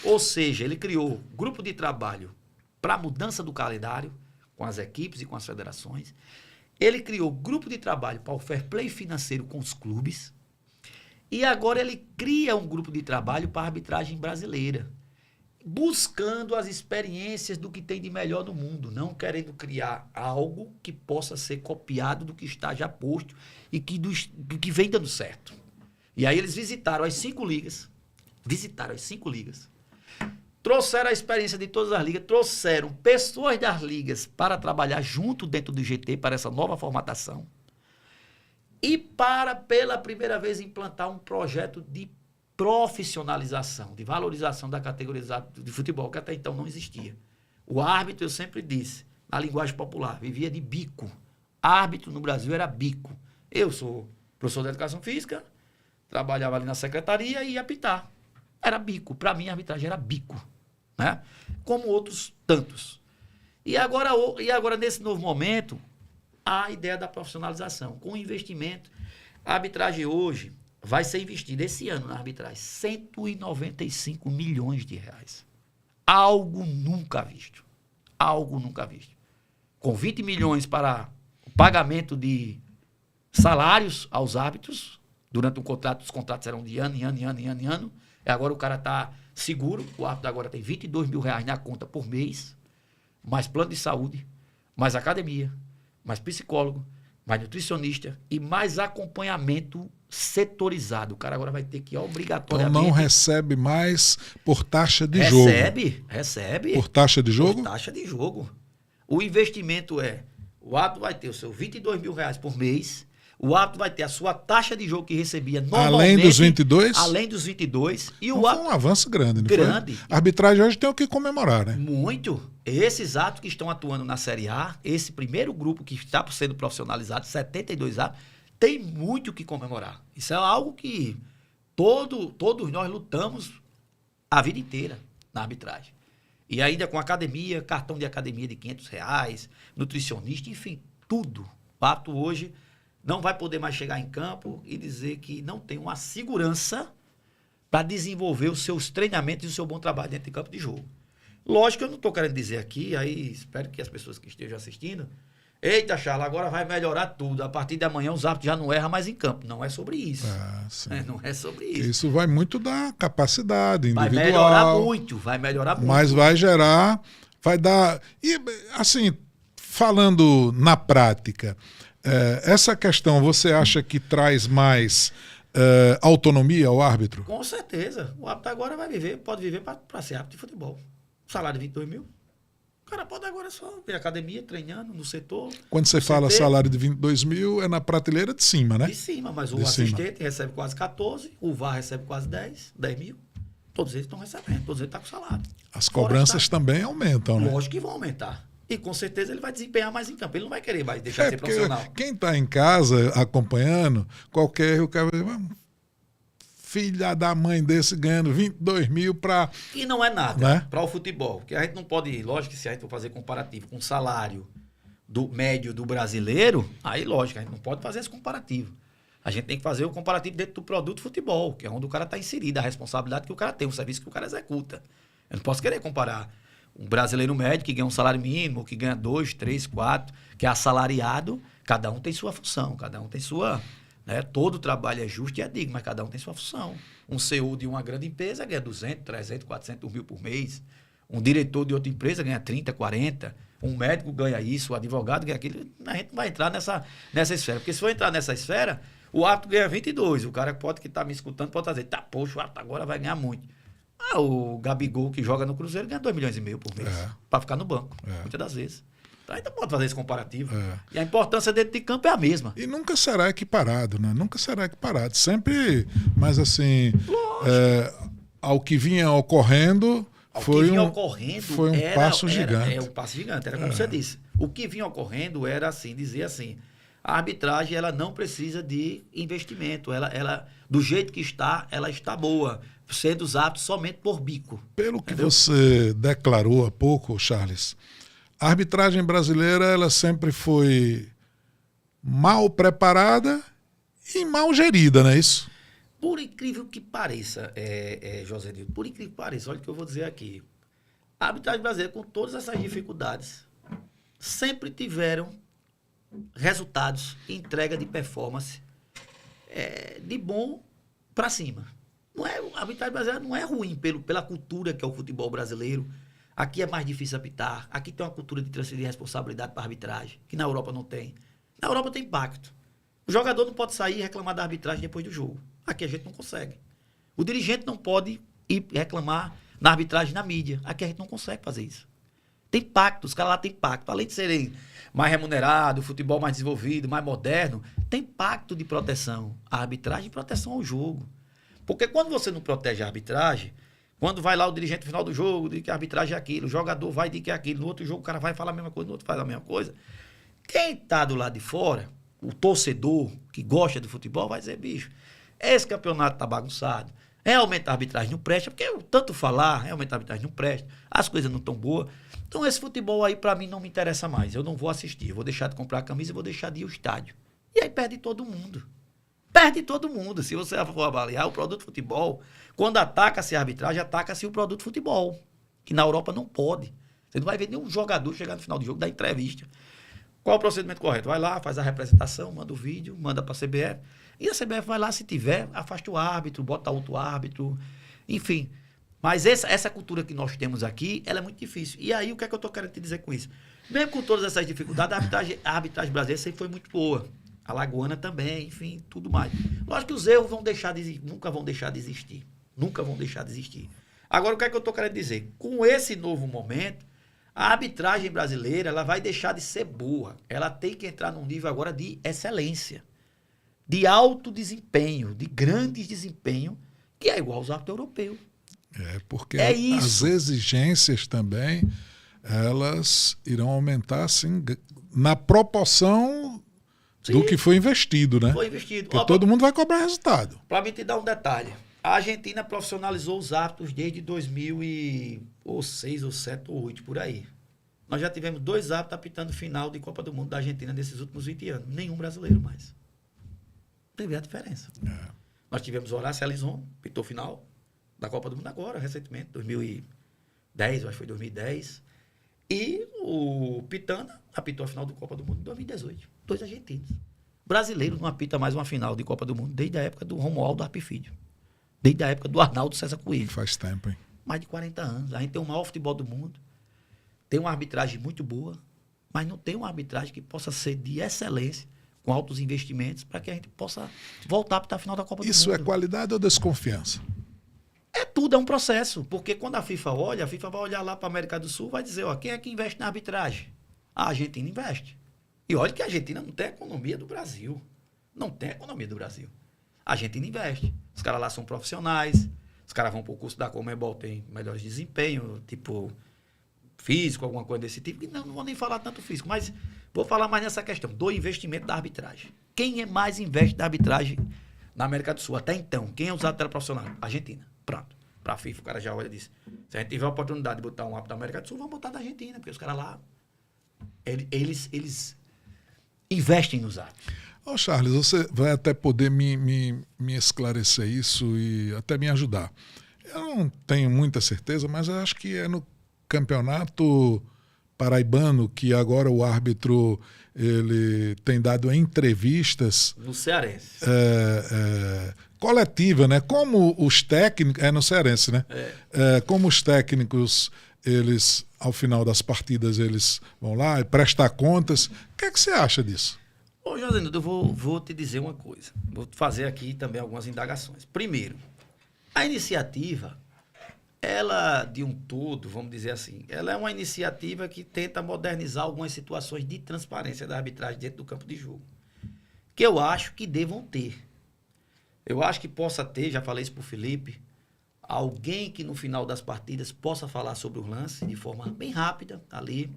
Ou seja, ele criou grupo de trabalho para a mudança do calendário com as equipes e com as federações. Ele criou grupo de trabalho para o fair play financeiro com os clubes. E agora ele cria um grupo de trabalho para a arbitragem brasileira, buscando as experiências do que tem de melhor no mundo, não querendo criar algo que possa ser copiado do que está já posto e do que vem dando certo. E aí eles visitaram as 5 ligas, trouxeram a experiência de todas as ligas, trouxeram pessoas das ligas para trabalhar junto dentro do GT para essa nova formatação e para, pela primeira vez, implantar um projeto de profissionalização, de valorização da categoria de futebol, que até então não existia. O árbitro, eu sempre disse, na linguagem popular, vivia de bico. Árbitro no Brasil era bico. Eu sou professor de educação física, trabalhava ali na secretaria e ia apitar. Era bico. Para mim, a arbitragem era bico, né? Como outros tantos. E agora, nesse novo momento, a ideia da profissionalização. Com investimento, a arbitragem hoje vai ser investido esse ano na arbitragem 195 milhões de reais. Algo nunca visto. Com 20 milhões para o pagamento de salários aos árbitros, durante um contrato, os contratos eram de ano em ano. E agora o cara está seguro, o árbitro agora tem 22 mil reais na conta por mês, mais plano de saúde, mais academia, mais psicólogo, mais nutricionista e mais acompanhamento setorizado. O cara agora vai ter que Então obrigatoriamente... não recebe mais por taxa de jogo. Recebe. Por taxa de jogo? Por taxa de jogo. O investimento o árbitro vai ter os seus R$22 mil por mês, o árbitro vai ter a sua taxa de jogo que recebia normalmente. Além dos 22? Além dos 22. E o Foi árbitro, um avanço grande, não grande. foi? A arbitragem hoje tem o que comemorar, né? muito. Esses árbitros que estão atuando na Série A, esse primeiro grupo que está sendo profissionalizado, 72 árbitros, tem muito o que comemorar. Isso é algo que todos nós lutamos a vida inteira na arbitragem. E ainda com academia, cartão de academia de R$500, nutricionista, enfim, tudo. O árbitro hoje não vai poder mais chegar em campo e dizer que não tem uma segurança para desenvolver os seus treinamentos e o seu bom trabalho dentro de campo de jogo. Lógico que eu não estou querendo dizer aqui, aí espero que as pessoas que estejam assistindo, eita, Charles, agora vai melhorar tudo. A partir de amanhã os árbitros já não erram mais em campo. Não é sobre isso. Não é sobre isso. Isso vai muito da capacidade individual. Vai melhorar muito. Mas vai gerar, vai dar... E, assim, falando na prática, essa questão você acha que traz mais autonomia ao árbitro? Com certeza. O árbitro agora pode viver para ser árbitro de futebol. Salário de 22 mil. O cara pode agora só ver academia, treinando no setor. Quando você fala salário de 22 mil, é na prateleira de cima, né? De cima, mas o assistente recebe quase 14, o VAR recebe quase 10 mil. Todos eles estão recebendo, todos eles estão com salário. As cobranças também aumentam, né? Lógico que vão aumentar. E com certeza ele vai desempenhar mais em campo. Ele não vai querer mais deixar de ser profissional. Quem está em casa acompanhando, qualquer erro, o cara vai dizer, filha da mãe desse ganhando 22 mil para... E não é nada, né? Para o futebol. Porque a gente não pode, lógico que se a gente for fazer comparativo com o salário do médio do brasileiro, aí lógico, a gente não pode fazer esse comparativo. A gente tem que fazer o comparativo dentro do produto futebol, que é onde o cara está inserido, a responsabilidade que o cara tem, o serviço que o cara executa. Eu não posso querer comparar um brasileiro médio que ganha um salário mínimo, que ganha 2, 3, 4, que é assalariado, cada um tem sua função, cada um tem sua... Né? Todo trabalho é justo e é digno, mas cada um tem sua função. Um CEO de uma grande empresa ganha 200, 300, 400 mil por mês. Um diretor de outra empresa ganha 30, 40. Um médico ganha isso, o advogado ganha aquilo. A gente não vai entrar nessa esfera. Porque se for entrar nessa esfera, o árbitro ganha 22. O cara que está me escutando pode dizer, poxa, o árbitro agora vai ganhar muito. O Gabigol, que joga no Cruzeiro, ganha 2 milhões e meio por mês. Para ficar no banco, muitas das vezes. Então, ainda pode fazer esse comparativo. E a importância dentro de campo é a mesma. E nunca será equiparado, né? Nunca será equiparado. Sempre, mas assim, ao que vinha ocorrendo, foi um passo gigante. É um passo gigante, era como você disse. O que vinha ocorrendo era assim, dizer assim, a arbitragem ela não precisa de investimento. Ela, do jeito que está, ela está boa, sendo os árbitros somente por bico. Pelo que você declarou há pouco, Charles, a arbitragem brasileira ela sempre foi mal preparada e mal gerida, não é isso? Por incrível que pareça, José Nilton, por incrível que pareça, olha o que eu vou dizer aqui. A arbitragem brasileira, com todas essas dificuldades, sempre tiveram resultados, entrega de performance de bom para cima. A arbitragem brasileira não é ruim pela cultura que é o futebol brasileiro. Aqui é mais difícil apitar. Aqui tem uma cultura de transferir responsabilidade para a arbitragem, que na Europa não tem. Na Europa tem impacto. O jogador não pode sair e reclamar da arbitragem depois do jogo. Aqui a gente não consegue. O dirigente não pode ir reclamar na arbitragem na mídia. Aqui a gente não consegue fazer isso. Tem pacto, os caras lá têm pacto. Além de serem mais remunerados, futebol mais desenvolvido, mais moderno, tem pacto de proteção à arbitragem e proteção ao jogo. Porque quando você não protege a arbitragem, quando vai lá o dirigente no final do jogo, diz que a arbitragem é aquilo, o jogador vai dizer que é aquilo, no outro jogo o cara vai falar a mesma coisa, no outro faz a mesma coisa. Quem está do lado de fora, o torcedor que gosta de futebol, vai dizer, bicho, esse campeonato está bagunçado, realmente a arbitragem não presta, porque tanto falar, realmente a arbitragem não presta, as coisas não estão boas. Então esse futebol aí para mim não me interessa mais, eu não vou assistir, eu vou deixar de comprar a camisa e vou deixar de ir ao estádio. E aí perde todo mundo. Perde todo mundo. Se você for avaliar o produto futebol, quando ataca-se a arbitragem, ataca-se o produto futebol, que na Europa não pode. Você não vai ver nenhum jogador chegar no final do jogo dar entrevista. Qual é o procedimento correto? Vai lá, faz a representação, manda o vídeo, manda para a CBF. E a CBF vai lá, se tiver, afasta o árbitro, bota outro árbitro, enfim. Mas essa cultura que nós temos aqui, ela é muito difícil. E aí, o que é que eu estou querendo te dizer com isso? Mesmo com todas essas dificuldades, a arbitragem brasileira sempre foi muito boa. Alagoana também, enfim, tudo mais. Lógico que os erros nunca vão deixar de existir. Nunca vão deixar de existir. Agora, o que é que eu estou querendo dizer? Com esse novo momento, a arbitragem brasileira ela vai deixar de ser boa. Ela tem que entrar num nível agora de excelência, de alto desempenho, de grande desempenho, que é igual aos árbitros europeus. Porque as exigências também, elas irão aumentar assim, na proporção do que foi investido, né? Foi investido. Porque todo mundo vai cobrar resultado. Para me te dar um detalhe, a Argentina profissionalizou os árbitros desde 2006 ou 7 ou 8, por aí. Nós já tivemos 2 árbitros apitando final de Copa do Mundo da Argentina nesses últimos 20 anos. Nenhum brasileiro mais. Teve a diferença. Nós tivemos Horácio Elizondo, apitou final da Copa do Mundo agora, recentemente, 2010, eu acho que foi 2010. E o Pitana apitou a final da Copa do Mundo em 2018. 2 argentinos. Brasileiro não apita mais uma final de Copa do Mundo desde a época do Romualdo Arpifilho. Desde a época do Arnaldo César Coelho. Faz tempo, hein? Mais de 40 anos. A gente tem o maior futebol do mundo. Tem uma arbitragem muito boa, mas não tem uma arbitragem que possa ser de excelência, com altos investimentos, para que a gente possa voltar para a final da Copa do Mundo. Isso é qualidade ou desconfiança? É tudo, é um processo. Porque quando a FIFA olha, a FIFA vai olhar lá para a América do Sul e vai dizer, ó, quem é que investe na arbitragem? A Argentina investe. E olha que a Argentina não tem a economia do Brasil. Não tem a economia do Brasil. A Argentina investe. Os caras lá são profissionais. Os caras vão para o curso da Conmebol, tem melhores desempenho, tipo físico, alguma coisa desse tipo. E não vou nem falar tanto físico, mas vou falar mais nessa questão do investimento da arbitragem. Quem é mais investe na arbitragem na América do Sul? Até então, quem é os árbitros profissionais? Argentina. Pronto. Para a FIFA, o cara já olha e diz, se a gente tiver a oportunidade de botar um árbitro da América do Sul, vamos botar da Argentina, porque os caras lá, eles investem nos árbitros. Ô Charles, você vai até poder me esclarecer isso e até me ajudar. Eu não tenho muita certeza, mas eu acho que é no Campeonato Paraibano que agora o árbitro ele tem dado entrevistas... No Cearense. Coletiva, né? Como os técnicos... É no Cearense, né? Como os técnicos, eles, ao final das partidas, eles vão lá e prestar contas. O que é que você acha disso? Ô, Josenildo, eu vou te dizer uma coisa. Vou fazer aqui também algumas indagações. Primeiro, a iniciativa, ela, de um todo, vamos dizer assim, ela é uma iniciativa que tenta modernizar algumas situações de transparência da arbitragem dentro do campo de jogo, que eu acho que devam ter. Eu acho que possa ter, já falei isso para o Felipe, alguém que no final das partidas possa falar sobre o lance de forma bem rápida, ali.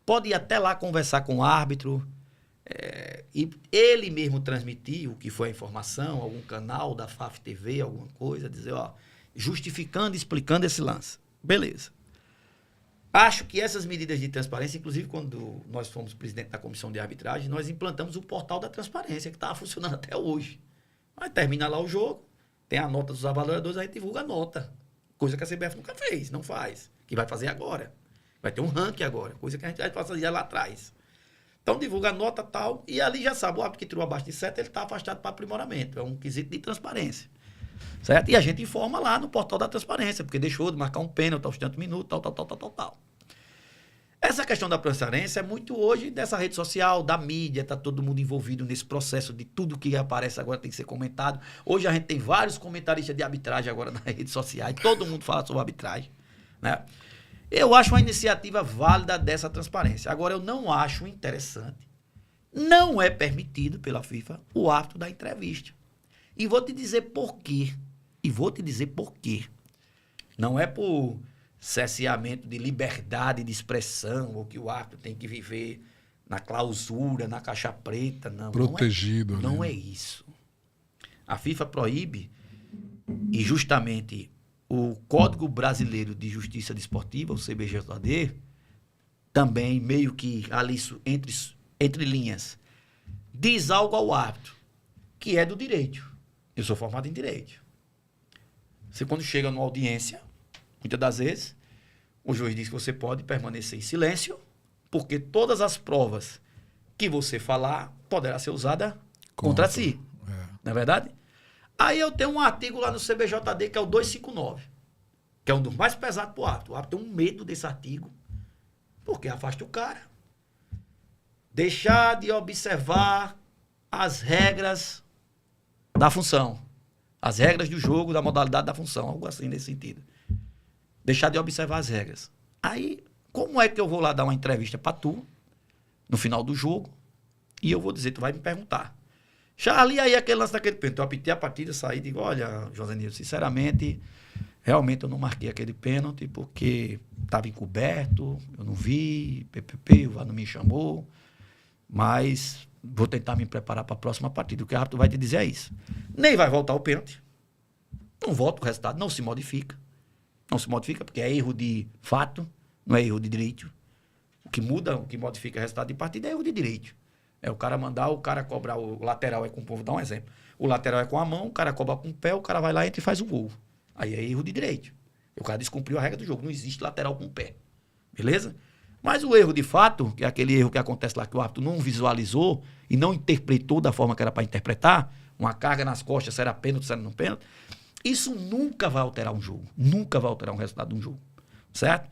Pode ir até lá conversar com o árbitro, e ele mesmo transmitir o que foi a informação, algum canal da FAF TV, alguma coisa, dizer, ó, justificando, explicando esse lance. Beleza. Acho que essas medidas de transparência, inclusive quando nós fomos presidente da comissão de arbitragem, nós implantamos o portal da transparência, que estava funcionando até hoje. Mas termina lá o jogo, tem a nota dos avaliadores, aí divulga a nota. Coisa que a CBF nunca fez, não faz. Que vai fazer agora. Vai ter um ranking agora, coisa que a gente fazia lá atrás. Então divulga a nota tal, e ali já sabe, o árbitro que tirou abaixo de 7, ele está afastado para aprimoramento. É um quesito de transparência. Certo? E a gente informa lá no portal da transparência, porque deixou de marcar um pênalti aos tantos minutos, tal. Essa questão da transparência é muito hoje dessa rede social, da mídia, está todo mundo envolvido nesse processo de tudo que aparece agora tem que ser comentado. Hoje a gente tem vários comentaristas de arbitragem agora nas redes sociais, todo mundo fala sobre arbitragem, né? Eu acho uma iniciativa válida dessa transparência. Agora, eu não acho interessante, não é permitido pela FIFA o árbitro da entrevista. E vou te dizer por quê. Não é por cerceamento de liberdade de expressão, ou que o árbitro tem que viver na clausura, na caixa preta. Não, protegido. Não é isso. A FIFA proíbe, e justamente o Código Brasileiro de Justiça Desportiva, o CBJD, também meio que ali entre linhas, diz algo ao árbitro, que é do direito. Eu sou formado em direito. Você, quando chega numa audiência, muitas das vezes, o juiz diz que você pode permanecer em silêncio, porque todas as provas que você falar poderá ser usada contra si. Não é verdade? Aí eu tenho um artigo lá no CBJD, que é o 259, que é um dos mais pesados para o árbitro. O árbitro tem um medo desse artigo, porque afasta o cara. Deixar de observar as regras da função. As regras do jogo, da modalidade da função. Algo assim nesse sentido. Deixar de observar as regras. Aí, como é que eu vou lá dar uma entrevista para tu, no final do jogo, e eu vou dizer, tu vai me perguntar. Charlie, aí aquele lance daquele pênalti. Eu apitei a partida, saí e digo, olha, Josenildo, sinceramente, realmente eu não marquei aquele pênalti porque estava encoberto, eu não vi, PPP, o VAR não me chamou, mas vou tentar me preparar para a próxima partida. O que o árbitro vai te dizer é isso. Nem vai voltar o pênalti, não volta o resultado, não se modifica. Não se modifica porque é erro de fato, não é erro de direito. O que muda, o que modifica o resultado de partida é erro de direito. É o cara mandar, o cara cobrar, o lateral é com, vou dar um exemplo. O lateral é com a mão, o cara cobra com o pé, o cara vai lá, entra e faz o gol. Aí é erro de direito. O cara descumpriu a regra do jogo, não existe lateral com o pé. Beleza? Mas o erro de fato, que é aquele erro que acontece lá que o árbitro não visualizou e não interpretou da forma que era para interpretar, uma carga nas costas, se era pênalti, se era não pênalti, isso nunca vai alterar um jogo. Nunca vai alterar um resultado de um jogo. Certo?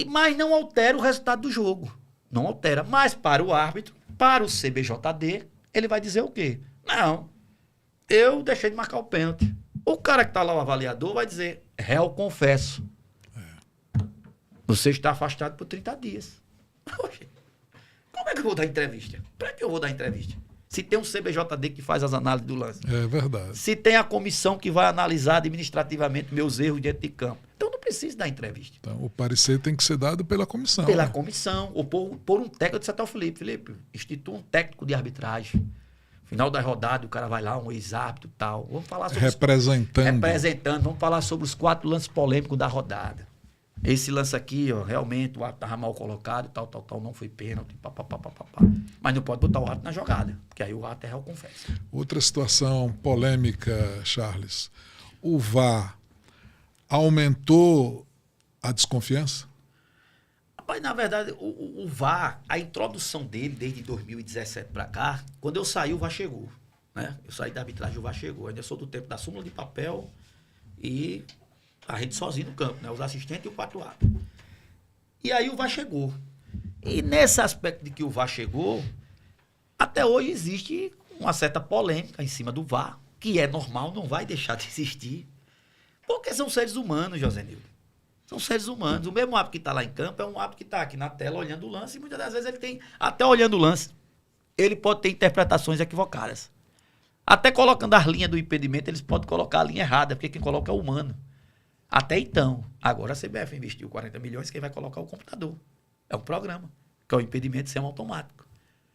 Mas não altera o resultado do jogo. Não altera. Mas para o árbitro, para o CBJD, ele vai dizer o quê? Não, eu deixei de marcar o pênalti. O cara que está lá, o avaliador, vai dizer, réu, confesso. Você está afastado por 30 dias. Como é que eu vou dar entrevista? Para que eu vou dar entrevista? Se tem um CBJD que faz as análises do lance. É verdade. Se tem a comissão que vai analisar administrativamente meus erros dentro de campo. Então não precisa dar entrevista. Então o parecer tem que ser dado pela comissão. Pela comissão. Ou por um técnico. Eu disse até ao Felipe, institua um técnico de arbitragem. Final da rodada, o cara vai lá, um ex-árbitro e tal. Vamos falar sobre representando. Vamos falar sobre os 4 lances polêmicos da rodada. Esse lance aqui, ó, realmente o árbitro estava mal colocado, tal, não foi pênalti, Mas não pode botar o árbitro na jogada, porque aí o árbitro é réu confesso. Outra situação polêmica, Charles. O VAR aumentou a desconfiança? Rapaz, na verdade, o VAR, a introdução dele desde 2017 para cá, quando eu saí, o VAR chegou. Né? Eu saí da arbitragem, o VAR chegou. Ainda sou do tempo da súmula de papel e a gente sozinho no campo, né? Os assistentes e o 4A. E aí o VAR chegou. E nesse aspecto de que o VAR chegou, até hoje existe uma certa polêmica em cima do VAR, que é normal, não vai deixar de existir. Porque são seres humanos, Josenildo. São seres humanos. O mesmo árbitro que está lá em campo é um árbitro que está aqui na tela olhando o lance e muitas das vezes ele tem, até olhando o lance, ele pode ter interpretações equivocadas. Até colocando as linhas do impedimento, eles podem colocar a linha errada, porque quem coloca é o humano. Até então. Agora a CBF investiu 40 milhões, quem vai colocar é o computador. É um programa, que é o impedimento semi-automático.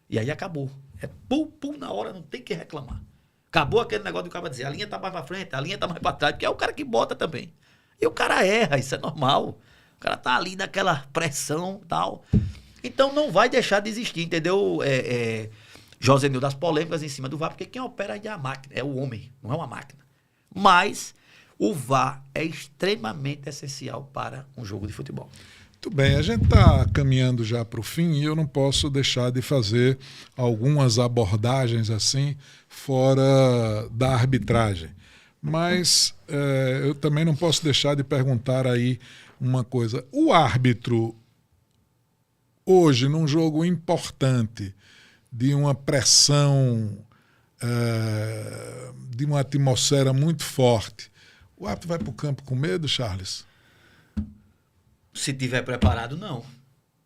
E aí acabou. É pum, na hora, não tem que reclamar. Acabou aquele negócio do cara dizer, a linha tá mais pra frente, a linha tá mais pra trás, porque é o cara que bota também. E o cara erra, isso é normal. O cara tá ali naquela pressão e tal. Então não vai deixar de existir, entendeu? Josenildo, das polêmicas em cima do VAR, porque quem opera aí é a máquina, é o homem, não é uma máquina. Mas o VAR é extremamente essencial para um jogo de futebol. Muito bem, a gente está caminhando já para o fim e eu não posso deixar de fazer algumas abordagens assim fora da arbitragem. Mas eu também não posso deixar de perguntar aí uma coisa. O árbitro, hoje, num jogo importante, de uma pressão, de uma atmosfera muito forte, o árbitro vai para o campo com medo, Charles? Se tiver preparado, não.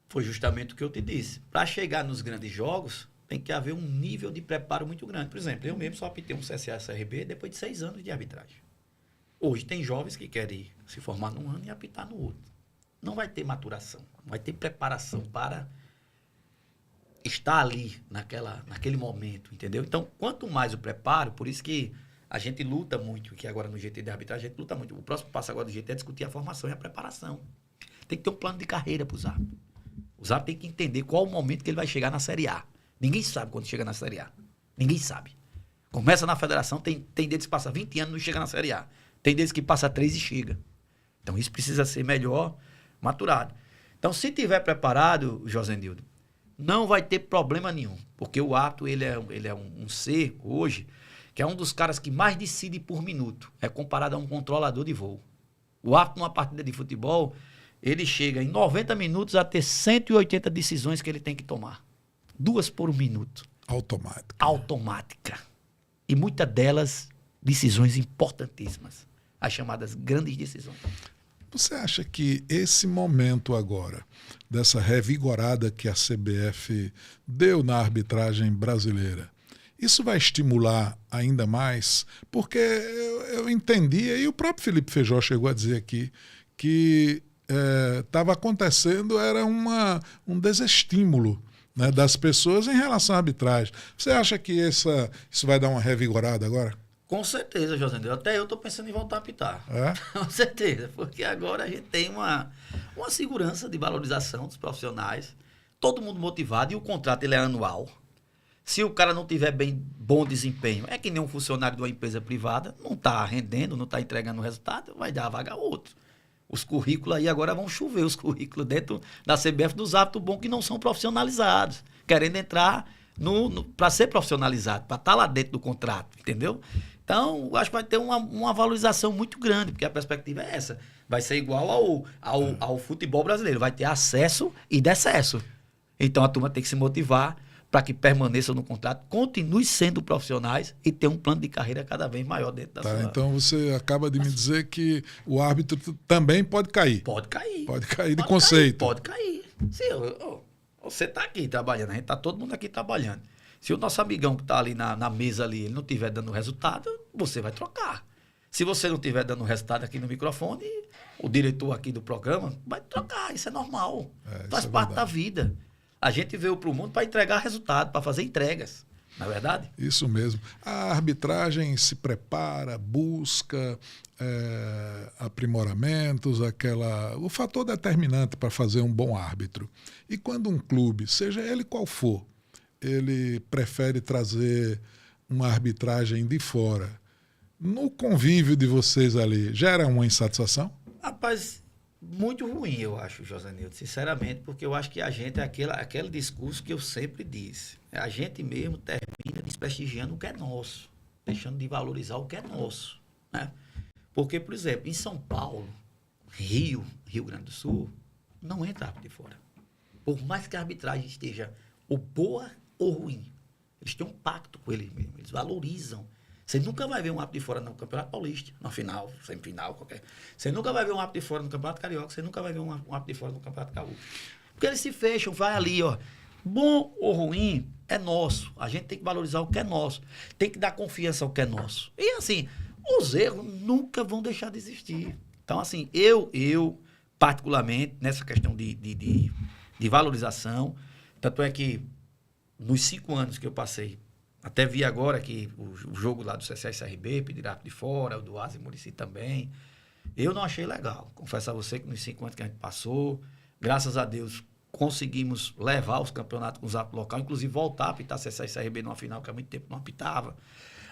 Foi justamente o que eu te disse. Para chegar nos grandes jogos, tem que haver um nível de preparo muito grande. Por exemplo, eu mesmo só apitei um CSA-CRB depois de 6 anos de arbitragem. Hoje tem jovens que querem se formar num ano e apitar no outro. Não vai ter maturação, não vai ter preparação para estar ali naquele momento, entendeu? Então, quanto mais o preparo, por isso que a gente luta muito, que agora no GT de arbitragem a gente luta muito. O próximo passo agora do GT é discutir a formação e a preparação. Tem que ter um plano de carreira para o árbitros. O árbitros tem que entender qual o momento que ele vai chegar na Série A. Ninguém sabe quando chega na Série A. Ninguém sabe. Começa na federação, tem deles que passa 20 anos e não chega na Série A. Tem deles que passa 3 e chega. Então isso precisa ser melhor maturado. Então se tiver preparado, Josenildo, não vai ter problema nenhum. Porque o árbitro, ele é um ser, hoje, que é um dos caras que mais decide por minuto. É comparado a um controlador de voo. O árbitro numa partida de futebol, ele chega em 90 minutos a ter 180 decisões que ele tem que tomar. 2 por minuto. automática. E muitas delas, decisões importantíssimas. As chamadas grandes decisões. Você acha que esse momento agora, dessa revigorada que a CBF deu na arbitragem brasileira, isso vai estimular ainda mais? Porque eu entendia, e o próprio Felipe Feijó chegou a dizer aqui, que estava acontecendo, era um desestímulo, né, das pessoas em relação à arbitragem. Você acha que isso vai dar uma revigorada agora? Com certeza, José Nildo. Até eu estou pensando em voltar a apitar. É? Com certeza, porque agora a gente tem uma segurança de valorização dos profissionais, todo mundo motivado, e o contrato ele é anual. Se o cara não tiver bom desempenho, é que nem um funcionário de uma empresa privada, não está rendendo, não está entregando resultado, vai dar a vaga a outro. Os currículos aí agora vão chover, os currículos dentro da CBF dos árbitros bons que não são profissionalizados, querendo entrar para ser profissionalizado, para estar lá dentro do contrato, entendeu? Então, acho que vai ter uma valorização muito grande, porque a perspectiva é essa. Vai ser igual ao futebol brasileiro, vai ter acesso e decesso. Então, a turma tem que se motivar para que permaneçam no contrato, continue sendo profissionais e ter um plano de carreira cada vez maior dentro da sua... Então, você acaba de me dizer que o árbitro também pode cair. Pode cair. Pode cair de conceito. Pode cair. Você está aqui trabalhando, a gente está todo mundo aqui trabalhando. Se o nosso amigão que está ali na mesa ali, ele não estiver dando resultado, você vai trocar. Se você não estiver dando resultado aqui no microfone, o diretor aqui do programa vai trocar. Isso é normal. Faz parte da vida. A gente veio para o mundo para entregar resultado, para fazer entregas. Não é verdade? Isso mesmo. A arbitragem se prepara, busca aprimoramentos, o fator determinante para fazer um bom árbitro. E quando um clube, seja ele qual for, ele prefere trazer uma arbitragem de fora, no convívio de vocês ali, gera uma insatisfação? Rapaz, muito ruim, eu acho, José Nildo, sinceramente, porque eu acho que a gente é aquele discurso que eu sempre disse. A gente mesmo termina desprestigiando o que é nosso, deixando de valorizar o que é nosso, né? Porque, por exemplo, em São Paulo, Rio Grande do Sul, não entra árbitro de fora. Por mais que a arbitragem esteja ou boa ou ruim, eles têm um pacto com eles mesmos, eles valorizam. Você nunca vai ver um árbitro de fora no Campeonato Paulista, na final, semifinal, qualquer. Você nunca vai ver um árbitro de fora no Campeonato Carioca, você nunca vai ver um árbitro de fora no Campeonato Gaúcho. Porque eles se fecham, vai ali, ó. Bom ou ruim, é nosso. A gente tem que valorizar o que é nosso. Tem que dar confiança ao que é nosso. E assim, os erros nunca vão deixar de existir. Então, assim, eu particularmente, nessa questão de valorização, tanto é que nos 5 anos que eu passei, até vi agora que o jogo lá do CSA e CRB, pedir árbitro de fora, o do Asa e Muricy também, eu não achei legal. Confesso a você que nos 5 anos que a gente passou, graças a Deus, conseguimos levar os campeonatos com os árbitros locais, inclusive voltar a apitar CSA e CRB numa final que há muito tempo não apitava.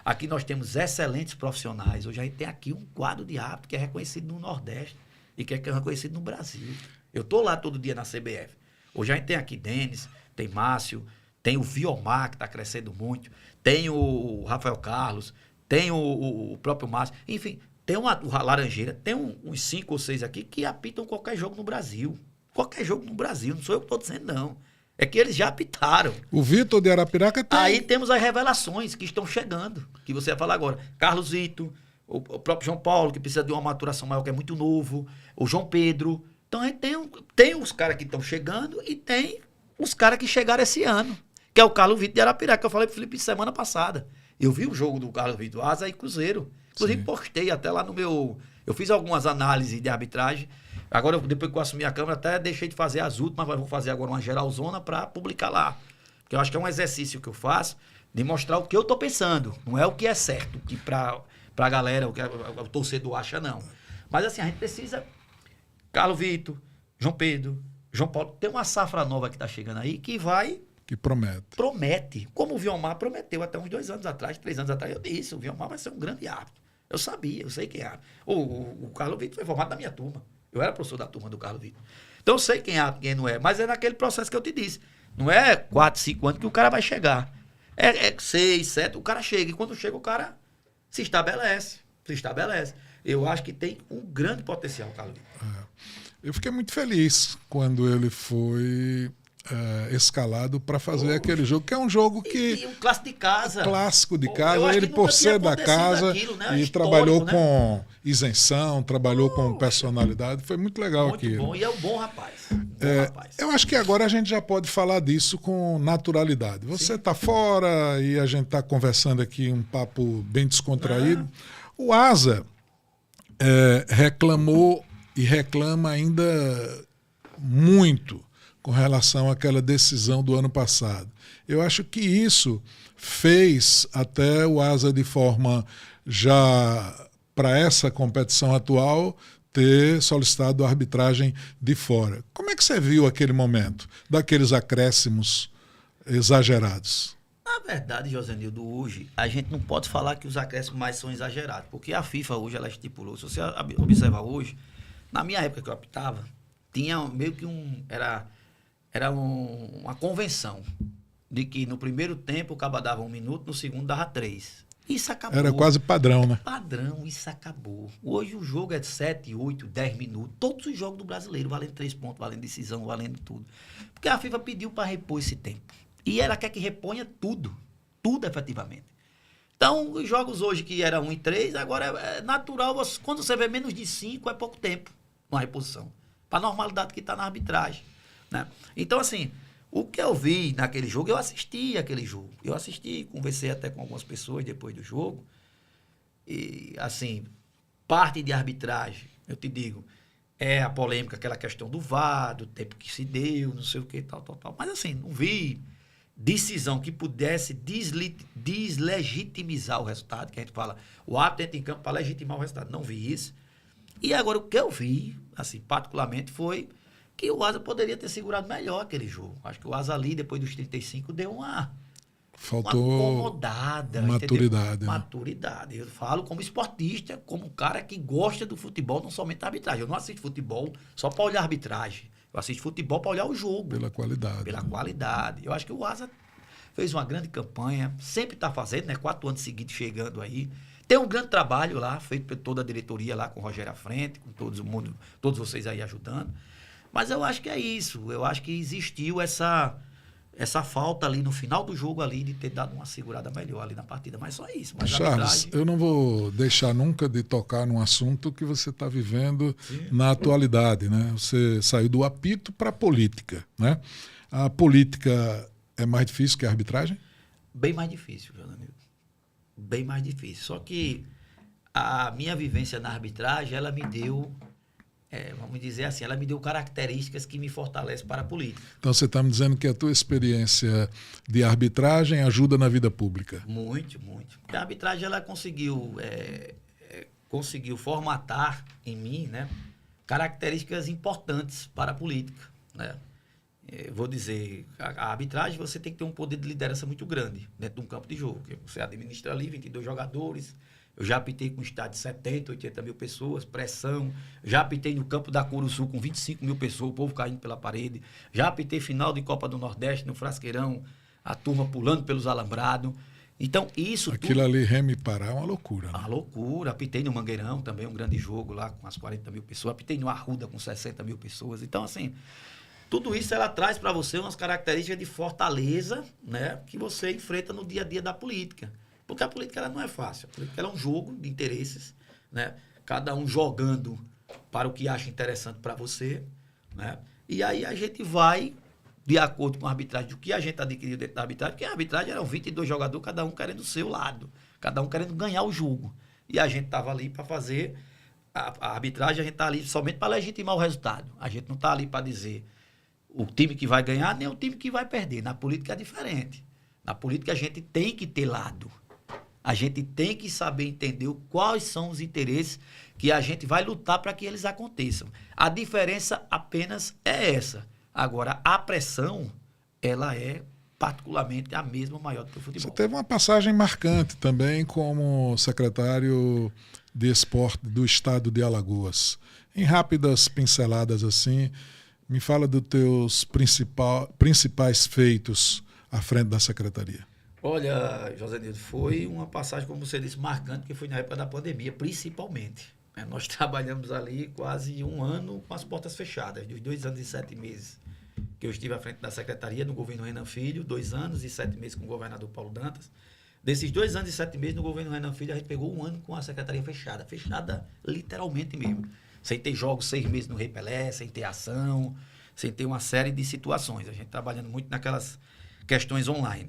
Aqui nós temos excelentes profissionais. Hoje a gente tem aqui um quadro de árbitro que é reconhecido no Nordeste e que é reconhecido no Brasil. Eu estou lá todo dia na CBF. Hoje a gente tem aqui Denis, tem Márcio, tem o Viomar, que está crescendo muito, tem o Rafael Carlos, tem o próprio Márcio, enfim, tem o Laranjeira, tem uns 5 ou 6 aqui que apitam qualquer jogo no Brasil. Qualquer jogo no Brasil, não sou eu que estou dizendo, não. É que eles já apitaram. O Vitor de Arapiraca tem. Aí temos as revelações que estão chegando, que você vai falar agora. Carlos Vitor, o próprio João Paulo, que precisa de uma maturação maior, que é muito novo, o João Pedro. Então a gente tem os caras que estão chegando e tem os caras que chegaram esse ano, que é o Carlos Vitor de Arapiraca, que eu falei pro Felipe semana passada. Eu vi o jogo do Carlos Vitor, Asa e Cruzeiro. Inclusive, postei até lá no meu... Eu fiz algumas análises de arbitragem. Agora, depois que eu assumi a Câmara, até deixei de fazer as últimas, mas vou fazer agora uma geralzona para publicar lá. Porque eu acho que é um exercício que eu faço de mostrar o que eu estou pensando. Não é o que é certo, que para a galera, o que o torcedor acha, não. Mas assim, a gente precisa... Carlos Vitor, João Pedro, João Paulo, tem uma safra nova que está chegando aí que vai... Que promete. Promete. Como o Viomar prometeu até uns 2 anos atrás, 3 anos atrás, eu disse, o Viomar vai ser um grande árbitro. Eu sabia, eu sei quem é. O Carlos Vitor foi formado da minha turma. Eu era professor da turma do Carlos Vitor. Então eu sei quem é árbitro, quem não é. Mas é naquele processo que eu te disse. Não é 4, 5 anos que o cara vai chegar. É 6, 7, o cara chega. E quando chega, o cara se estabelece. Eu acho que tem um grande potencial, Carlos Vitor. Eu fiquei muito feliz quando ele foi escalado para fazer aquele jogo, que é um jogo que... E um clássico de casa. Clássico de casa, ele que por ser da casa aquilo, né? e trabalhou com isenção, trabalhou com personalidade, foi muito legal muito aquilo. Bom, e é um bom rapaz. Eu acho que agora a gente já pode falar disso com naturalidade. Você está fora e a gente está conversando aqui um papo bem descontraído. O Asa reclamou e reclama ainda muito com relação àquela decisão do ano passado. Eu acho que isso fez até o Asa, de forma já para essa competição atual, ter solicitado a arbitragem de fora. Como é que você viu aquele momento, daqueles acréscimos exagerados? Na verdade, Josenildo, hoje a gente não pode falar que os acréscimos mais são exagerados, porque a FIFA hoje ela estipulou, se você observar hoje, na minha época que eu apitava, tinha meio que uma convenção de que no primeiro tempo o cabo dava 1 minuto, no segundo dava 3. Isso acabou. Era quase padrão, né? Padrão, isso acabou. Hoje o jogo é de 7, 8, 10 minutos. Todos os jogos do brasileiro, valendo 3 pontos, valendo decisão, valendo tudo. Porque a FIFA pediu para repor esse tempo. E ela quer que reponha tudo. Tudo, efetivamente. Então, os jogos hoje que era 1 e 3, agora é natural. Quando você vê menos de 5, é pouco tempo uma reposição. Para a normalidade que está na arbitragem. Né? Então, assim, o que eu vi naquele jogo, eu assisti aquele jogo. Eu assisti, conversei até com algumas pessoas depois do jogo. E, assim, parte de arbitragem, eu te digo, é a polêmica, aquela questão do VAR, do tempo que se deu, não sei o que, tal. Mas, assim, não vi decisão que pudesse deslegitimizar o resultado, que a gente fala, o árbitro entra em campo para legitimar o resultado. Não vi isso. E agora, o que eu vi, assim, particularmente, foi que o Asa poderia ter segurado melhor aquele jogo. Acho que o Asa ali, depois dos 35, deu uma incomodada. Maturidade. Né? Maturidade. Eu falo como esportista, como um cara que gosta do futebol, não somente da arbitragem. Eu não assisto futebol só para olhar a arbitragem. Eu assisto futebol para olhar o jogo. Pela qualidade. Pela qualidade. Eu acho que o Asa fez uma grande campanha, sempre está fazendo, né? 4 anos seguidos chegando aí. Tem um grande trabalho lá, feito por toda a diretoria lá, com o Rogério à frente, com todos vocês aí ajudando. Mas eu acho que é isso. Eu acho que existiu essa falta ali no final do jogo ali de ter dado uma segurada melhor ali na partida. Mas só isso. Mas Charles, eu não vou deixar nunca de tocar num assunto que você está vivendo na atualidade, né? Você saiu do apito para a política, né? A política é mais difícil que a arbitragem? Bem mais difícil, Jonanildo. Bem mais difícil. Só que a minha vivência na arbitragem, ela me deu... vamos dizer assim, ela me deu características que me fortalecem para a política. Então você está me dizendo que a tua experiência de arbitragem ajuda na vida pública? Muito, muito. A arbitragem ela conseguiu formatar em mim, né, características importantes para a política. Né? Vou dizer, a arbitragem você tem que ter um poder de liderança muito grande dentro de um campo de jogo. Você administra ali 22 jogadores. Eu já apitei com um estádio de 70, 80 mil pessoas, pressão. Já apitei no campo da Curuçu com 25 mil pessoas, o povo caindo pela parede. Já apitei final de Copa do Nordeste, no Frasqueirão, a turma pulando pelos alambrados. Então, isso aquilo tudo... ali, Remy Pará, é uma loucura. Né? Uma loucura. Apitei no Mangueirão, também um grande jogo lá, com as 40 mil pessoas. Apitei no Arruda, com 60 mil pessoas. Então, assim, tudo isso ela traz para você umas características de fortaleza, né, que você enfrenta no dia a dia da política. Porque a política ela não é fácil. A política ela é um jogo de interesses, né? Cada um jogando para o que acha interessante para você. Né? E aí a gente vai, de acordo com a arbitragem, do que a gente adquiriu dentro da arbitragem, porque a arbitragem eram 22 jogadores, cada um querendo o seu lado, cada um querendo ganhar o jogo. E a gente estava ali para fazer a arbitragem, a gente está ali somente para legitimar o resultado. A gente não está ali para dizer o time que vai ganhar, nem o time que vai perder. Na política é diferente. Na política a gente tem que ter lado. A gente tem que saber entender quais são os interesses que a gente vai lutar para que eles aconteçam. A diferença apenas é essa. Agora, a pressão, ela é particularmente a mesma, maior do que o futebol. Você teve uma passagem marcante também como secretário de esporte do estado de Alagoas. Em rápidas pinceladas assim, me fala dos teus principais feitos à frente da secretaria. Olha, Josenildo, foi uma passagem, como você disse, marcante, que foi na época da pandemia, principalmente. Nós trabalhamos ali quase 1 ano com as portas fechadas, dos 2 anos e 7 meses que eu estive à frente da secretaria no governo Renan Filho, 2 anos e 7 meses com o governador Paulo Dantas. Desses 2 anos e 7 meses no governo Renan Filho, a gente pegou 1 ano com a secretaria fechada literalmente mesmo. Sem ter jogos 6 meses no Rei Pelé, sem ter ação, sem ter uma série de situações. A gente trabalhando muito naquelas questões online.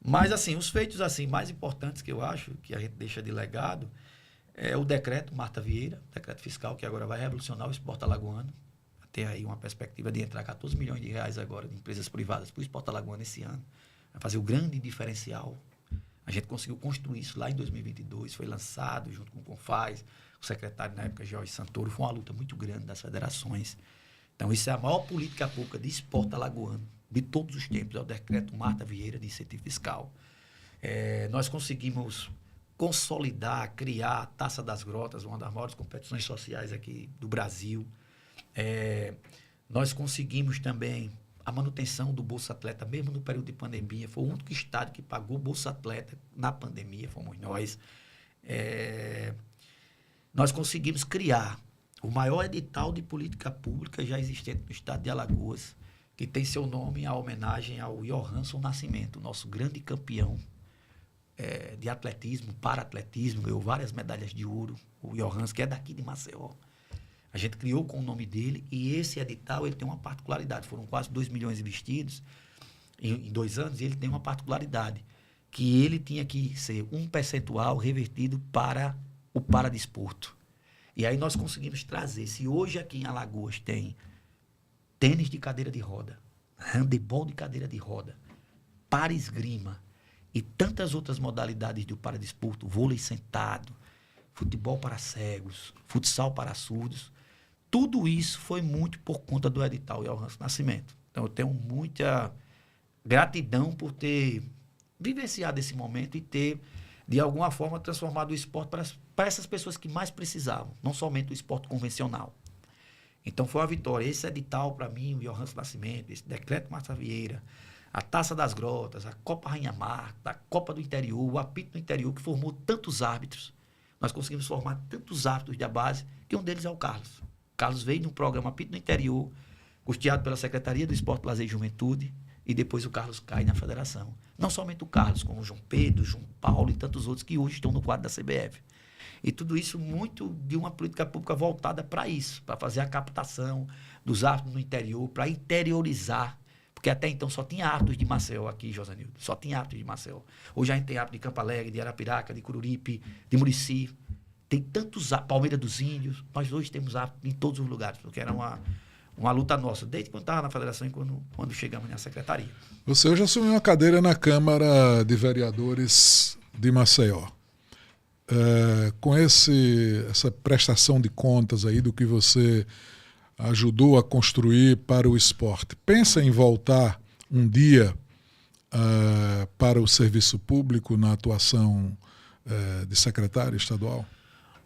Mas, assim, os feitos assim, mais importantes que eu acho, que a gente deixa de legado, é o decreto Marta Vieira, decreto fiscal, que agora vai revolucionar o esporte alagoano. Tem aí uma perspectiva de entrar 14 milhões de reais agora de empresas privadas para o esporte alagoano esse ano. Vai fazer o grande diferencial. A gente conseguiu construir isso lá em 2022, foi lançado junto com o Confaz, o secretário na época, Jorge Santoro. Foi uma luta muito grande das federações. Então, isso é a maior política pública de esporte alagoano de todos os tempos, é o decreto Marta Vieira de incentivo fiscal. Nós conseguimos consolidar, criar a Taça das Grotas, uma das maiores competições sociais aqui do Brasil. Nós conseguimos também a manutenção do Bolsa Atleta, mesmo no período de pandemia. Foi o único estado que pagou Bolsa Atleta na pandemia, fomos nós. Nós conseguimos criar o maior edital de política pública já existente no estado de Alagoas, que tem seu nome em homenagem ao Johansson Nascimento, nosso grande campeão de atletismo, para-atletismo, ganhou várias medalhas de ouro, o Johansson, que é daqui de Maceió. A gente criou com o nome dele e esse edital ele tem uma particularidade. Foram quase 2 milhões investidos em 2 anos e ele tem uma particularidade, que ele tinha que ser um percentual revertido para o paradesporto. E aí nós conseguimos trazer. Se hoje aqui em Alagoas tem tênis de cadeira de roda, handebol de cadeira de roda, para-esgrima e tantas outras modalidades do paradesporto, vôlei sentado, futebol para cegos, futsal para surdos, tudo isso foi muito por conta do edital Johansson Nascimento. Então, eu tenho muita gratidão por ter vivenciado esse momento e ter, de alguma forma, transformado o esporte para essas pessoas que mais precisavam, não somente o esporte convencional. Então, foi uma vitória. Esse edital, para mim, o Johansson Nascimento, esse decreto Marta Vieira, a Taça das Grotas, a Copa Rainha Marta, a Copa do Interior, o apito do interior, que formou tantos árbitros. Nós conseguimos formar tantos árbitros da base, que um deles é o Carlos. O Carlos veio no programa Apito do Interior, custeado pela Secretaria do Esporte, Lazer e Juventude, e depois o Carlos cai na federação. Não somente o Carlos, como o João Pedro, João Paulo e tantos outros que hoje estão no quadro da CBF. E tudo isso muito de uma política pública voltada para isso, para fazer a captação dos árbitros no interior, para interiorizar, porque até então só tinha árbitros de Maceió aqui, Josanildo, só tinha árbitros de Maceió. Hoje a gente tem árbitros de Campo Alegre, de Arapiraca, de Cururipe, de Murici, tem tantos Palmeira dos Índios, nós hoje temos árbitros em todos os lugares, porque era uma luta nossa, desde quando estava na federação e quando chegamos na secretaria. Você hoje assumiu uma cadeira na Câmara de Vereadores de Maceió. Com essa prestação de contas aí do que você ajudou a construir para o esporte, pensa em voltar um dia para o serviço público na atuação de secretário estadual?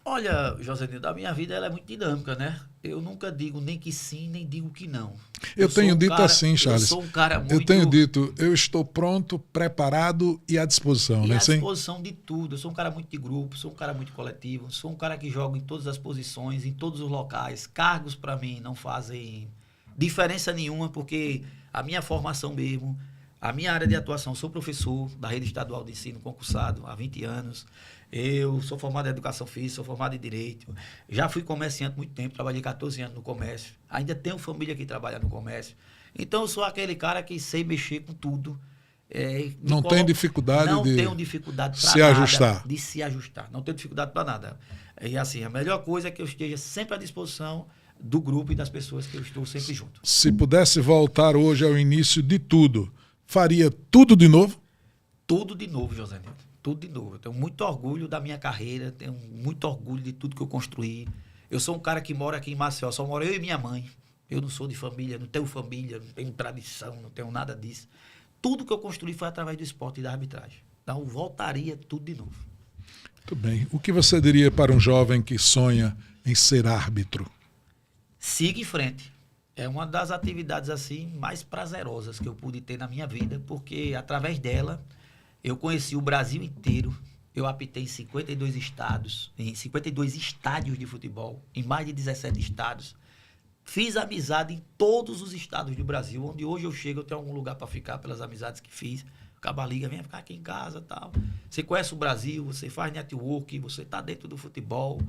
Olha, Josenildo, a minha vida ela é muito dinâmica, né? Eu nunca digo nem que sim, nem digo que não. Eu tenho dito assim, Charles. Eu sou um cara muito... Eu tenho dito, eu estou pronto, preparado e à disposição, e né? à disposição de tudo. Eu sou um cara muito de grupo, sou um cara muito coletivo, sou um cara que joga em todas as posições, em todos os locais. Cargos, para mim, não fazem diferença nenhuma, porque a minha formação mesmo, a minha área de atuação, sou professor da Rede Estadual de Ensino concursado há 20 anos. Eu sou formado em Educação Física, sou formado em Direito. Já fui comerciante há muito tempo, trabalhei 14 anos no comércio. Ainda tenho família que trabalha no comércio. Então, eu sou aquele cara que sei mexer com tudo. Não tem dificuldade não de tenho dificuldade se ajustar. De se ajustar. Não tenho dificuldade para nada. E assim, a melhor coisa é que eu esteja sempre à disposição do grupo e das pessoas que eu estou sempre junto. Se pudesse voltar hoje ao início de tudo, faria tudo de novo? Tudo de novo, José Nilton. Tudo de novo. Eu tenho muito orgulho da minha carreira, tenho muito orgulho de tudo que eu construí. Eu sou um cara que mora aqui em Maceió, só moro eu e minha mãe. Eu não sou de família, não tenho tradição, não tenho nada disso. Tudo que eu construí foi através do esporte e da arbitragem. Então, voltaria tudo de novo. Muito bem. O que você diria para um jovem que sonha em ser árbitro? Siga em frente. É uma das atividades assim mais prazerosas que eu pude ter na minha vida, porque através dela eu conheci o Brasil inteiro. Eu apitei em 52 estados, em 52 estádios de futebol, em mais de 17 estados. Fiz amizade em todos os estados do Brasil. Onde hoje eu chego, eu tenho algum lugar para ficar pelas amizades que fiz. Acaba a liga, vem ficar aqui em casa e tal. Você conhece o Brasil, você faz network, você está dentro do futebol,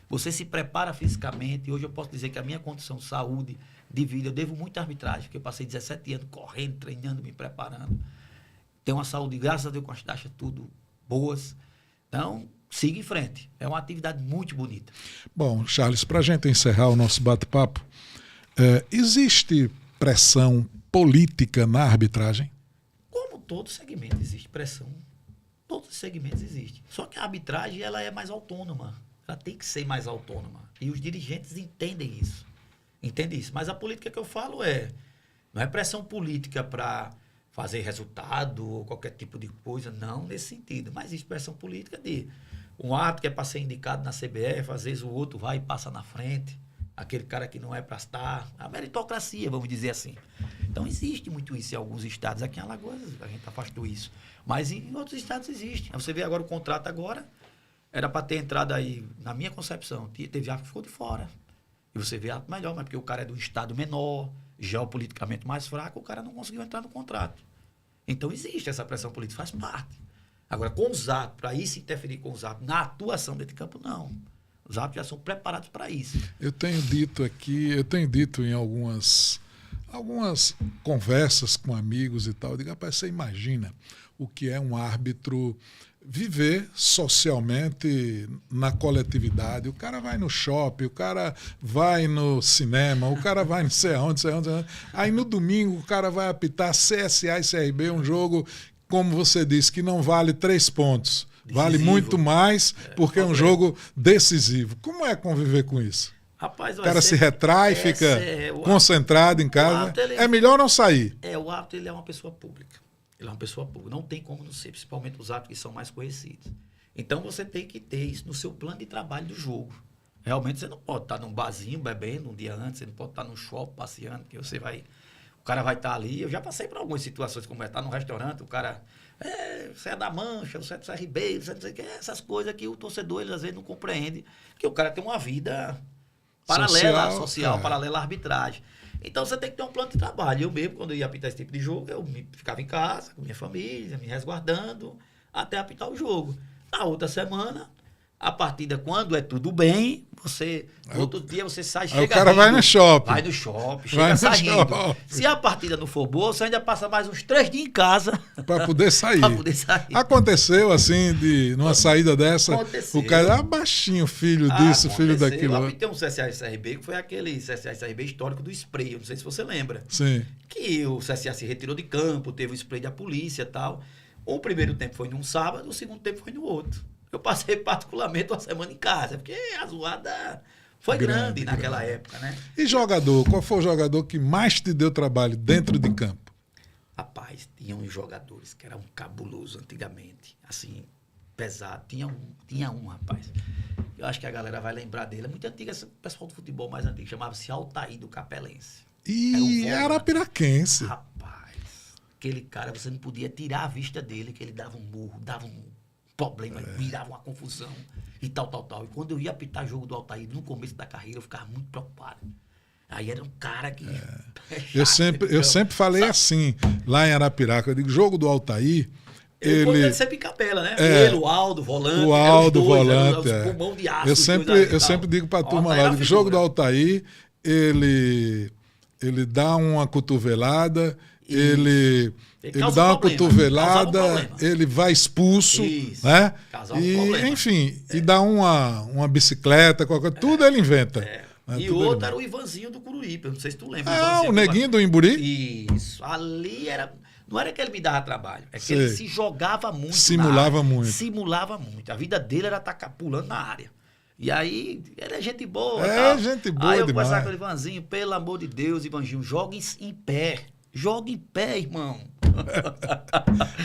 você se prepara fisicamente. Hoje eu posso dizer que a minha condição de saúde, de vida, eu devo muita arbitragem, porque eu passei 17 anos correndo, treinando, me preparando. Tenho uma saúde, graças a Deus, com as taxas tudo boas. Então, siga em frente. É uma atividade muito bonita. Bom, Charles, para a gente encerrar o nosso bate-papo, existe pressão política na arbitragem? Como todo segmento existe pressão. Todos os segmentos existem. Só que a arbitragem ela é mais autônoma. Ela tem que ser mais autônoma. E os dirigentes entendem isso. Entendem isso. Mas a política que eu falo não é pressão política para fazer resultado ou qualquer tipo de coisa, não nesse sentido. Mas existe pressão política de um árbitro que é para ser indicado na CBF, às vezes o outro vai e passa na frente. Aquele cara que não é para estar. A meritocracia, vamos dizer assim. Então, existe muito isso em alguns estados. Aqui em Alagoas, a gente afastou isso. Mas em outros estados existe. Você vê agora o contrato agora, era para ter entrado aí, na minha concepção, teve árbitro que ficou de fora. E você vê árbitro melhor, mas porque o cara é de um estado menor, geopoliticamente mais fraco, o cara não conseguiu entrar no contrato. Então, existe essa pressão política, faz parte. Agora, com os árbitros, para isso interferir com os árbitros, na atuação dentro de campo, não. Os árbitros já são preparados para isso. Eu tenho dito em algumas conversas com amigos e tal, eu digo, rapaz, você imagina o que é um árbitro viver socialmente na coletividade. O cara vai no shopping, o cara vai no cinema, o cara vai não sei aonde. Aí no domingo o cara vai apitar CSA e CRB, um jogo, como você disse, que não vale 3 pontos. Decisivo. Vale muito mais porque é um jogo decisivo. Como é conviver com isso? Rapaz, o cara se retrai, fica concentrado em casa. É melhor não sair. O árbitro ele é uma pessoa pública. Ele é uma pessoa pública. Não tem como não ser, principalmente os árbitros que são mais conhecidos. Então você tem que ter isso no seu plano de trabalho do jogo. Realmente você não pode estar num barzinho bebendo um dia antes, você não pode estar num shopping passeando, que você vai... O cara vai estar ali. Eu já passei por algumas situações, como estar num restaurante, o cara... você é da Mancha, você é do CRB, você não sei o que, essas coisas que o torcedor ele, às vezes não compreende, que o cara tem uma vida paralela, social paralela à arbitragem. Então você tem que ter um plano de trabalho. Eu mesmo, quando eu ia apitar esse tipo de jogo, eu ficava em casa, com minha família, me resguardando, até apitar o jogo. Na outra semana, a partida, quando é tudo bem, outro dia você sai, chega o cara rindo, vai no shopping. Vai no shopping, chega saindo. Se a partida não for boa, você ainda passa mais uns 3 dias em casa. Para poder sair. Aconteceu assim, numa saída dessa, o cara baixinho, filho disso, filho daquilo. Eu apitei um CSA e CRB, que foi aquele CSA e CRB histórico do spray, eu não sei se você lembra. Sim. Que o CSA se retirou de campo, teve o spray da polícia e tal. O primeiro tempo foi num sábado, o segundo tempo foi no outro. Eu passei particularmente uma semana em casa, porque a zoada foi grande naquela época, né? E jogador? Qual foi o jogador que mais te deu trabalho dentro de campo? Rapaz, tinha uns jogadores que eram cabulosos antigamente, assim, pesado. Tinha um, rapaz. Eu acho que a galera vai lembrar dele. É muito antigo, esse pessoal do futebol mais antigo, chamava-se Altair do Capelense. E era Arapiraquense. Rapaz, aquele cara, você não podia tirar a vista dele, que ele dava um murro, dava um problema, virava uma confusão e tal. E quando eu ia apitar jogo do Altair no começo da carreira, eu ficava muito preocupado. Aí era um cara que... Eu sempre falei assim, lá em Arapiraca, eu digo, jogo do Altair... Ele sempre capela, né? Ele, o Aldo, volante. O Aldo, volante. Os pulmão de aço. Eu sempre digo para a turma lá, o jogo do Altair, ele dá uma cotovelada, ele dá uma cotovelada, ele vai expulso, né? E dá uma bicicleta, tudo ele inventa. E outro era o Ivanzinho do Curuípe, eu não sei se tu lembra. O neguinho do Imburi? Isso, ali era... Não era que ele me dava trabalho, é que ele se jogava muito. Simulava muito. Simulava muito. A vida dele era estar pulando na área. E aí, ele é gente boa. Gente boa. Aí eu conversava com o Ivanzinho, pelo amor de Deus, Ivanzinho, joga em pé. Joga em pé, irmão.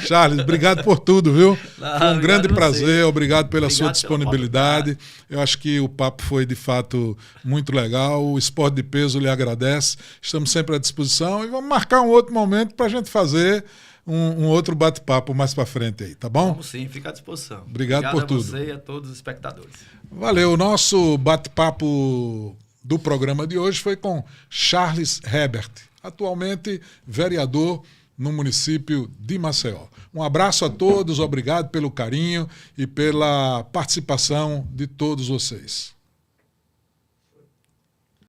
Charles, obrigado por tudo, viu? Foi um grande prazer, obrigado pela sua disponibilidade. Eu acho que o papo foi, de fato, muito legal. O Esporte de Peso lhe agradece. Estamos sempre à disposição e vamos marcar um outro momento para a gente fazer um outro bate-papo mais para frente aí, tá bom? Vamos sim, fica à disposição. Obrigado por tudo. Obrigado a você e a todos os espectadores. Valeu. O nosso bate-papo do programa de hoje foi com Charles Hebert, atualmente vereador no município de Maceió. Um abraço a todos, obrigado pelo carinho e pela participação de todos vocês.